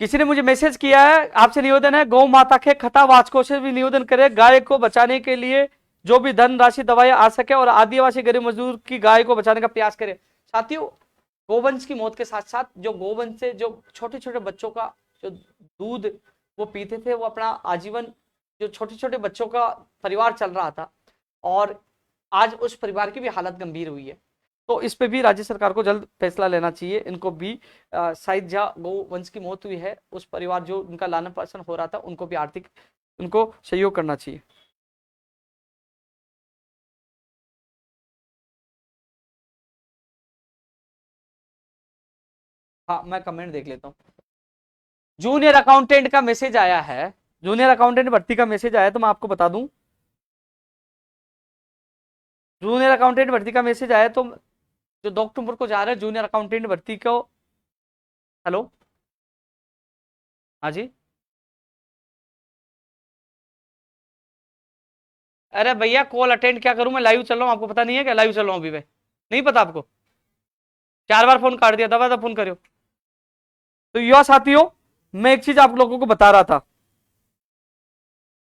किसी ने मुझे मैसेज किया है, आपसे निवेदन है गौ माता के खतावाचकों से भी निवेदन करें, गाय को बचाने के लिए जो भी धन राशि दवाएं आ सके और आदिवासी गरीब मजदूर की गाय को बचाने का प्रयास करें। साथियों गोवंश की मौत के साथ साथ जो गोवंश से जो छोटे छोटे बच्चों का जो दूध वो पीते थे, वो अपना आजीवन जो छोटे छोटे बच्चों का परिवार चल रहा था, और आज उस परिवार की भी हालत गंभीर हुई है। तो इस पे भी राज्य सरकार को जल्द फैसला लेना चाहिए। इनको भी शायद जहाँ गोवंश की मौत हुई है उस परिवार जो उनका लालन पालन हो रहा था उनको भी आर्थिक उनको सहयोग करना चाहिए। हाँ मैं कमेंट देख लेता हूँ। जूनियर अकाउंटेंट का मैसेज आया है, जूनियर अकाउंटेंट भर्ती का मैसेज आया तो मैं आपको बता दूं। जूनियर अकाउंटेंट भर्ती का मैसेज आया तो जो 2 अक्टूबर को जा रहा है जूनियर अकाउंटेंट भर्ती को। हेलो, हाँ जी। अरे भैया कॉल अटेंड क्या करूं, मैं लाइव चल रहा हूं, आपको पता नहीं है क्या लाइव चल रहा हूं अभी मैं? नहीं पता आपको? 4 बार फोन काट दिया, दबा दबा फोन करो। तो युवा साथियों, मैं एक चीज आप लोगों को बता रहा था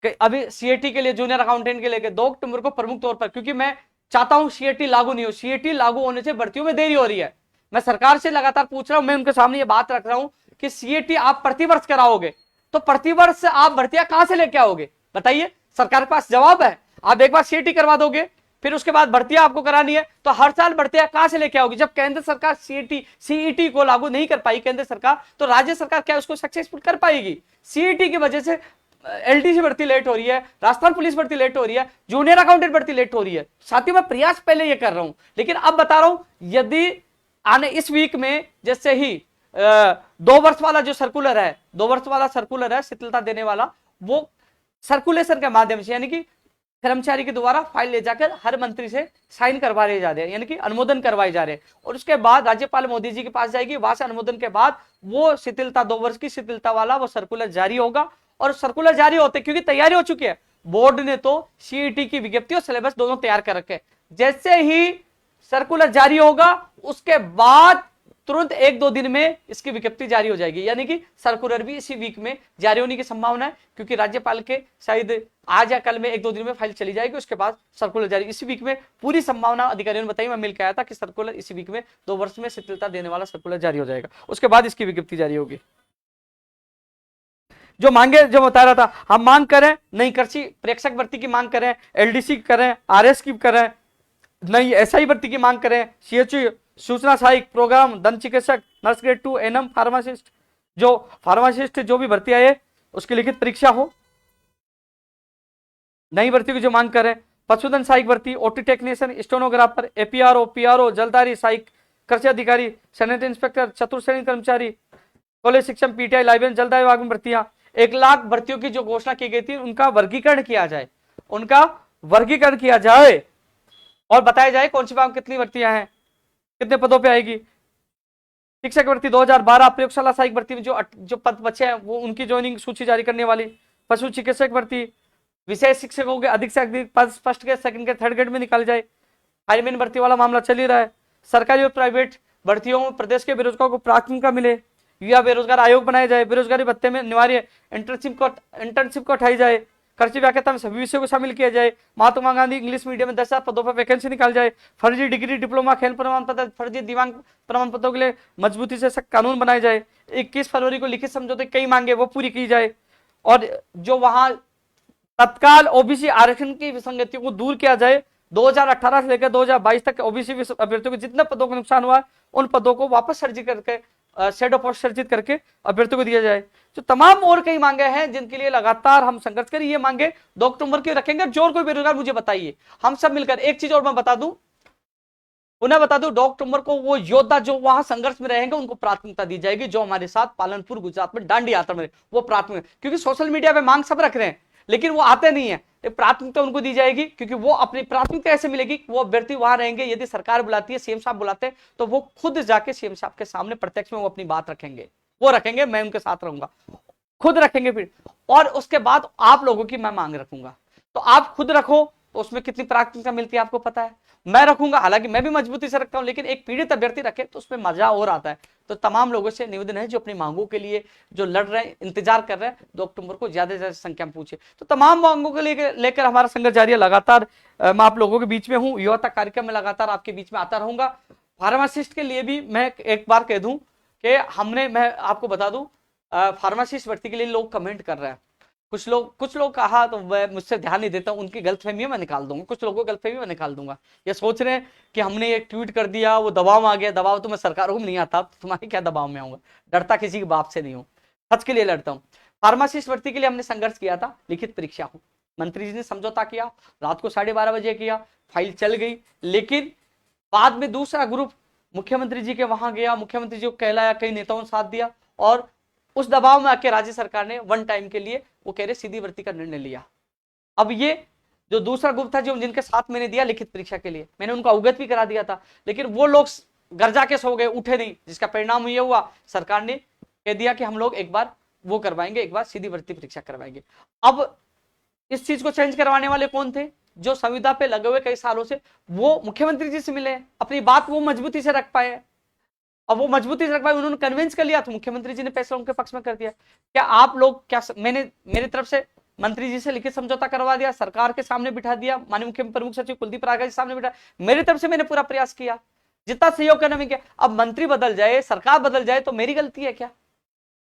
कि अभी सीएटी के लिए, जूनियर अकाउंटेंट के लिए 2 अक्टूबर को प्रमुख तौर पर, क्योंकि मैं चाहता हूं सीएटी लागू नहीं हो, सीएटी लागू होने से भर्तियों में देरी हो रही है। मैं सरकार से लगातार पूछ रहा हूं, मैं उनके सामने ये बात रख रहा हूं कि सीएटी आप प्रतिवर्ष कराओगे तो प्रतिवर्ष आप भर्तियां कहां से लेके आओगे बताइए? सरकार के पास जवाब है। आप एक बार सीएटी करवा दोगे, फिर उसके बाद भर्तियां आपको करानी है, तो हर साल भर्तियां कहां से लेके आओगी? जब केंद्र सरकार सीईटी को लागू नहीं कर पाई केंद्र सरकार, तो राज्य सरकार क्या उसको सक्सेसफुल कर पाएगी? सीईटी की वजह से एलडीसी भर्ती लेट हो रही है, राजस्थान पुलिस भर्ती लेट हो रही है, जूनियर अकाउंटेंट भर्ती लेट हो रही है। साथियों मैं प्रयास पहले ये कर रहा हूं, लेकिन अब बता रहा हूं, यदि आने इस वीक में जैसे ही 2 वर्ष वाला जो सर्कुलर है, 2 वर्ष वाला सर्कुलर है शिथिलता देने वाला, वो सर्कुलेशन के माध्यम से, यानी कि कर्मचारी के द्वारा फाइल ले जाकर हर मंत्री से साइन करवाए जा रहे हैं, यानी कि अनुमोदन करवाए जा रहे हैं, और उसके बाद राज्यपाल मोदी जी के पास जाएगी, वहां से अनुमोदन के बाद वो शिथिलता 2 वर्ष की शिथिलता वाला वो सर्कुलर जारी होगा। और सर्कुलर जारी होते क्योंकि तैयारी हो चुकी है, बोर्ड ने तो सीईटी की विज्ञप्ति और सिलेबस दोनों तैयार कर रखे। जैसे ही सर्कुलर जारी होगा उसके बाद तुरंत 1-2 दिन में इसकी विज्ञप्ति जारी हो जाएगी, यानी कि सर्कुलर भी इसी वीक में जारी होने की संभावना है, क्योंकि राज्यपाल के शायद आज या कल में 1-2 दिन में फाइल चली जाएगी, उसके बाद सर्कुलर जारी इसी वीक में। पूरी संभावना अधिकारियों ने बताई, मैं मिल के आया था कि सर्कुलर इसी वीक में 2 वर्ष में शिथिलता देने वाला सर्कुलर जारी हो जाएगा, उसके बाद इसकी विज्ञप्ति जारी होगी। जो मांगे, जो बता रहा था, हम मांग करें नई कृषि प्रेक्षक भर्ती की मांग करें, एलडीसी करें, आरएस की करें, नई एसआई भर्ती की मांग करें, सीएचयू सूचना सहायक प्रोग्राम, दंत चिकित्सक, नर्स ग्रेड 2, एनएम फार्मासिस्ट, जो फार्मासिस्ट जो भी भर्ती आए उसकी लिखित परीक्षा हो, नई भर्ती की जो मांग करें, पशुधन सहायक भर्ती, OT technician, stenographer, APRO, PRO, जलदारी सहायक कृषि अधिकारी, सैनिटरी इंस्पेक्टर, चतुर्श्रेणी कर्मचारी, कॉलेज शिक्षण, पीटीआई, लाइब्रेरी, जलदाय विभाग में भर्तियां, 1 लाख भर्तियों की जो घोषणा की गई थी उनका वर्गीकरण किया जाए, उनका वर्गीकरण किया जाए और बताया जाए कौन सी विभाग में कितनी भर्तियां हैं, कितने पदों पे आएगी। शिक्षक भर्ती 2012, प्रयोगशाला सहायक भर्ती में जो पद बचे हैं वो उनकी ज्वाइनिंग सूची जारी करने वाली। पशु चिकित्सक भर्ती, विषय शिक्षकों के अधिक से अधिक पद first grade, second grade, third grade में निकाले जाए। फायरमैन भर्ती वाला मामला चल ही रहा है। सरकारी और प्राइवेट भर्तियों में प्रदेश के बेरोजगारों को प्राथमिकता मिले, युवा बेरोजगार आयोग बनाया जाए, बेरोजगारी भत्ते में अनिवार्य इंटर्नशिप को उठाई जाए, कृषि व्याख्याता में सभी विषयों को शामिल किया जाए, महात्मा गांधी इंग्लिश मीडियम में 10,000 पदों पर वैकेंसी निकाल जाए, फर्जी डिग्री, डिप्लोमा, खेल प्रमाण पत्र, फर्जी दिव्यांग प्रमाण पत्रों के लिए मजबूती से सख्त कानून बनाए जाए। 21 फरवरी को लिखित समझौते कई मांगे वो पूरी की जाए, और जो वहां तत्काल ओबीसी आरक्षण की विसंगतियों को दूर किया जाए। 2018 से लेकर 2022 तक ओबीसी अभ्यर्थियों को जितने पदों का नुकसान हुआ उन पदों को वापस सर्जित करके शेडो पोस्ट सर्जित करके अभ्यर्थियों को दिया जाए। जो तमाम और कई मांगे हैं जिनके लिए लगातार हम संघर्ष करें, ये मांगे 2 अक्टूबर की रखेंगे। जो और कोई बेरोजगार मुझे बताइए, हम सब मिलकर। एक चीज और मैं बता दूं, उन्हें बता दूं, 2 अक्टूबर को वो योद्धा जो वहां संघर्ष में रहेंगे उनको प्राथमिकता दी जाएगी, जो हमारे साथ पालनपुर गुजरात में दांडी यात्रा में वो प्राथमिक, क्योंकि सोशल मीडिया पे मांग सब रख रहे हैं लेकिन वो आते नहीं है, प्राथमिकता उनको दी जाएगी, क्योंकि वो अपनी प्राथमिकता ऐसे मिलेगी, वो अभ्यर्थी वहां रहेंगे। यदि सरकार बुलाती है, सीएम साहब बुलाते हैं, तो वो खुद जाके सीएम साहब के सामने प्रत्यक्ष में वो अपनी बात रखेंगे, वो रखेंगे, मैं उनके साथ रहूंगा, खुद रखेंगे फिर, और उसके बाद आप लोगों की मैं मांग रखूंगा। तो आप खुद रखो तो उसमें कितनी प्राथमिकता मिलती है आपको पता है, मैं रखूंगा, हालांकि मैं भी मजबूती से रखता हूं, लेकिन एक पीड़ित अभ्यर्थी रखे तो उसमें मजा और आता है। तो तमाम लोगों से निवेदन है जो अपनी मांगों के लिए जो लड़ रहे हैं, इंतजार कर रहे हैं, 2 अक्टूबर को ज्यादा से ज्यादा संख्या में पूछे। तो तमाम मांगों के लेकर हमारा संघर्ष जारी है। लगातार मैं आप लोगों के बीच में हूँ, युवा तक कार्यक्रम में लगातार आपके बीच में आता रहूंगा। फार्मासिस्ट के लिए भी मैं एक बार कह दूं कि मैं आपको बता दूं, फार्मासिस्ट भर्ती के लिए लोग कमेंट कर रहे हैं, कुछ लोग कहा तो मैं मुझसे ध्यान नहीं देता हूं, उनकी गलतफहमी मैं निकाल दूंगा, कुछ लोगों की गलतफहमी मैं निकाल दूंगा। ये सोच रहे हैं कि हमने एक ट्वीट कर दिया, वो दबाव आ गया, दबाव तो मैं सरकारों में नहीं आता, तो तुम्हारे क्या दबाव में आऊंगा, डरता किसी के बाप से नहीं हूं, सच के लिए लड़ता हूं। फार्मासिस्ट भर्ती के लिए हमने संघर्ष किया था, लिखित परीक्षा हो, मंत्री जी ने समझौता किया, रात को 12:30 बजे किया, फाइल चल गई, लेकिन बाद में दूसरा ग्रुप मुख्यमंत्री जी के वहां गया, मुख्यमंत्री जी को कहलाया, कई नेताओं ने साथ दिया और उस दबाव में आके राज्य सरकार ने वन टाइम के लिए वो कह रहे सीधी भर्ती का निर्णय लिया। अब ये जो दूसरा ग्रुप था जो जिनके साथ मैंने दिया लिखित परीक्षा के लिए, मैंने उनको अवगत भी करा दिया था, लेकिन वो लोग घर जाके सो गए, उठे नहीं, जिसका परिणाम ये हुआ सरकार ने कह दिया कि हम लोग एक बार वो करवाएंगे, एक बार सीधी भर्ती परीक्षा करवाएंगे। अब इस चीज को चेंज करवाने वाले कौन थे? जो संविदा पे लगे हुए कई सालों से, वो मुख्यमंत्री जी से मिले, अपनी बात वो मजबूती से रख पाए। अब वो मजबूती से रख पाए, उन्होंने कन्विंस कर लिया तो मुख्यमंत्री जी ने फैसला उनके पक्ष में कर दिया। क्या आप लोग, क्या मैंने मेरी तरफ से मंत्री जी से लिखित समझौता करवा दिया, सरकार के सामने बिठा दिया, माननीय मुख्य प्रमुख सचिव कुलदीप राठौर जी सामने बिठा, मेरी तरफ से मैंने पूरा प्रयास किया, जितना सहयोग करना मैं किया। अब मंत्री बदल जाए, सरकार बदल जाए तो मेरी गलती है क्या?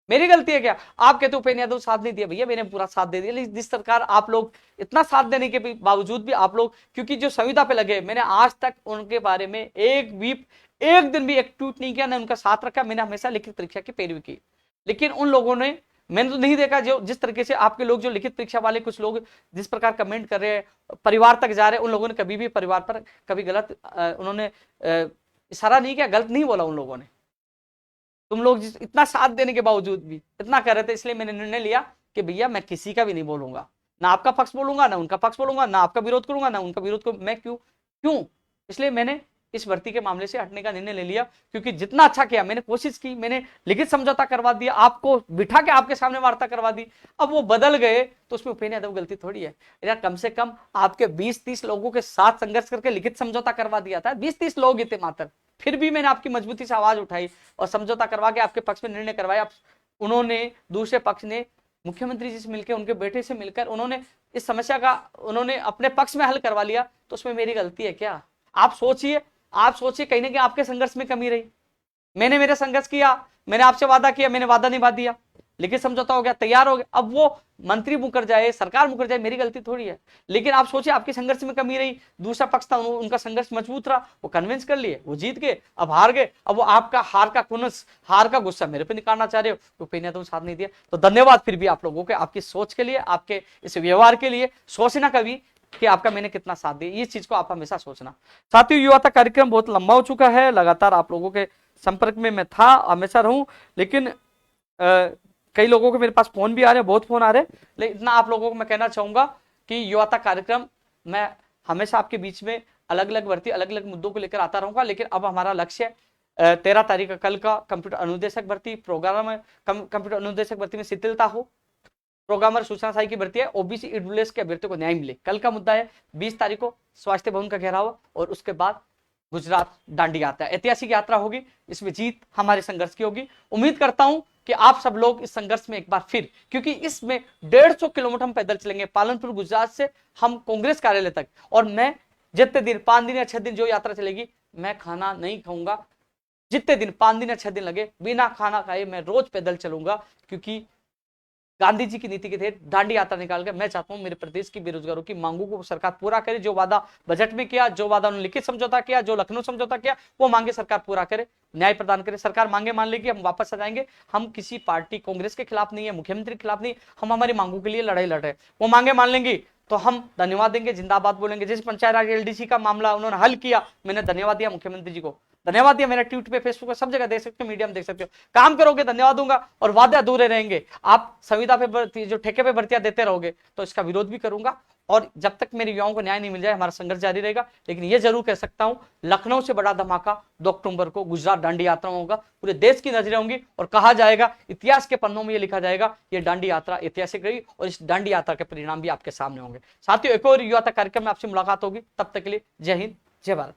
मेरी गलती है क्या? आप कहते हो उपेंद्र यादव साथ नहीं दिया, भैया मैंने पूरा साथ दे दिया। लेकिन जिस सरकार आप लोग इतना साथ देने के बावजूद भी आप लोग, क्योंकि जो संविदा पे लगे, मैंने आज तक उनके बारे में एक दिन भी एक ट्वीट नहीं किया, ना उनका साथ रखा, मैंने हमेशा लिखित परीक्षा की पैरवी की। लेकिन उन लोगों ने, मैंने तो नहीं देखा जो जिस तरीके से आपके लोग जो लिखित परीक्षा वाले कुछ लोग जिस प्रकार कमेंट कर रहे हैं, परिवार तक जा रहे हैं, उन लोगों ने कभी भी परिवार पर कभी गलत उन्होंने इशारा नहीं किया, गलत नहीं बोला उन लोगों ने। तुम लोग इतना साथ देने के बावजूद भी इतना कर रहे थे, इसलिए मैंने निर्णय लिया कि भैया मैं किसी का भी नहीं बोलूंगा, ना आपका पक्ष बोलूंगा, ना उनका पक्ष बोलूंगा, ना आपका विरोध करूंगा, ना उनका विरोध करूंगा। मैं क्यों इसलिए मैंने इस भर्ती के मामले से हटने का निर्णय ले लिया, क्योंकि जितना अच्छा किया मैंने, कोशिश की, मैंने लिखित समझौता करवा दिया, आपको बिठा के आपके सामने वार्ता करवा दी। अब वो बदल गए तो उसमें उपेंद्र यादव गलती थोड़ी है यार। कम से कम आपके 20-30 लोगों के साथ संघर्ष करके लिखित समझौता करवा दिया था, 20-30 लोग थे मात्र, फिर भी मैंने आपकी मजबूती से आवाज उठाई और समझौता करवा के आपके पक्ष में निर्णय करवाया। उन्होंने, दूसरे पक्ष ने मुख्यमंत्री जी से मिलकर, उनके बेटे से मिलकर उन्होंने इस समस्या का उन्होंने अपने पक्ष में हल करवा लिया, तो उसमें मेरी गलती है क्या? आप सोचिए कहीं ना कहीं आपके संघर्ष में कमी रही। मैंने मेरा संघर्ष किया, मैंने आपसे वादा किया, मैंने वादा निभा दिया, लेकिन समझौता हो गया, तैयार हो गया, अब वो मंत्री मुकर जाए, सरकार मुकर जाए, मेरी गलती थोड़ी है। लेकिन आप सोचिए आपके संघर्ष में कमी रही, दूसरा पक्ष था उनका संघर्ष मजबूत रहा, वो कन्विंस कर लिए, वो जीत गए, अब हार गए, अब वो आपका हार का गुस्सा मेरे पे निकालना चाह रहे हो, तो उपेंद्र यादव साथ नहीं दिया। तो धन्यवाद फिर भी आप लोगों के, आपकी सोच के लिए, आपके इस व्यवहार के लिए। सोचना कभी कि आपका मैंने कितना साथ दिया, इस चीज को आप हमेशा सोचना। साथियों, युवा तक कार्यक्रम बहुत लंबा हो चुका है, लगातार आप लोगों के संपर्क में मैं था, हमेशा रहूं, लेकिन कई लोगों के मेरे पास फोन भी आ रहे हैं, बहुत फोन आ रहे हैं, लेकिन इतना आप लोगों को मैं कहना चाहूंगा कि युवा तक कार्यक्रम मैं हमेशा आपके बीच में अलग अलग भर्ती, अलग अलग मुद्दों को लेकर आता रहूंगा। लेकिन अब हमारा लक्ष्य 13 तारीख कल का कंप्यूटर अनुदेशक भर्ती, प्रोग्रामर कंप्यूटर अनुदेशक भर्ती में शिथिलता हो, प्रोग्रामर सूचना सहायक की भर्ती है, ओबीसी ईडब्ल्यूएस के अभ्यर्थियों को न्याय मिले, कल का मुद्दा है। 20 तारीख को स्वास्थ्य भवन का घेराव, और उसके बाद गुजरात दांडी यात्रा, ऐतिहासिक यात्रा होगी, इसमें जीत हमारे संघर्ष की होगी। उम्मीद करता हूं कि आप सब लोग इस संघर्ष में एक बार फिर, क्योंकि इसमें 150 किलोमीटर हम पैदल चलेंगे, पालनपुर गुजरात से हम कांग्रेस कार्यालय तक, और मैं जितने दिन, 5 दिन या 6 दिन जो यात्रा चलेगी, मैं खाना नहीं खाऊंगा। जितने दिन, 5 दिन या 6 दिन लगे, बिना खाना खाए मैं रोज पैदल चलूंगा, क्योंकि गांधी जी की नीति के तहत दांडी यात्रा निकाल कर मैं चाहता हूं मेरे प्रदेश की बेरोजगारों की मांगों को सरकार पूरा करे। जो वादा बजट में किया, जो वादा उन्होंने लिखित समझौता किया, जो लखनऊ समझौता किया, वो मांगे सरकार पूरा करे, न्याय प्रदान करे। सरकार मांगे मान लेगी, हम वापस आ जाएंगे। हम किसी पार्टी कांग्रेस के खिलाफ नहीं है, मुख्यमंत्री के खिलाफ नहीं, हम हमारी मांगों के लिए लड़ाई लड़ रहे हैं। वो मांगे मान लेंगी तो हम धन्यवाद देंगे, जिंदाबाद बोलेंगे। जिस पंचायत राज एलडीसी का मामला उन्होंने हल किया, मैंने धन्यवाद दिया मुख्यमंत्री जी को, धन्यवाद दिया। मेरा ट्वीट पे, फेसबुक पे, सब जगह देख सकते हो, मीडिया में देख सकते हो। काम करोगे धन्यवाद दूंगा, और वादे अधूरे रहेंगे। आप संविदा पे जो ठेके पे भर्तियां देते रहोगे तो इसका विरोध भी करूंगा, और जब तक मेरे युवाओं को न्याय नहीं मिल जाए हमारा संघर्ष जारी रहेगा। लेकिन यह जरूर कह सकता हूं, लखनऊ से बड़ा धमाका 2 अक्टूबर को गुजरात दांडी यात्रा में होगा। पूरे देश की नजरें होंगी, और कहा जाएगा, इतिहास के पन्नों में यह लिखा जाएगा, यह दांडी यात्रा ऐतिहासिक रही, और इस दांडी यात्रा के परिणाम भी आपके सामने होंगे। साथियों, एक और युवा तक कार्यक्रम में आपसे मुलाकात होगी, तब तक के लिए जय हिंद, जय भारत।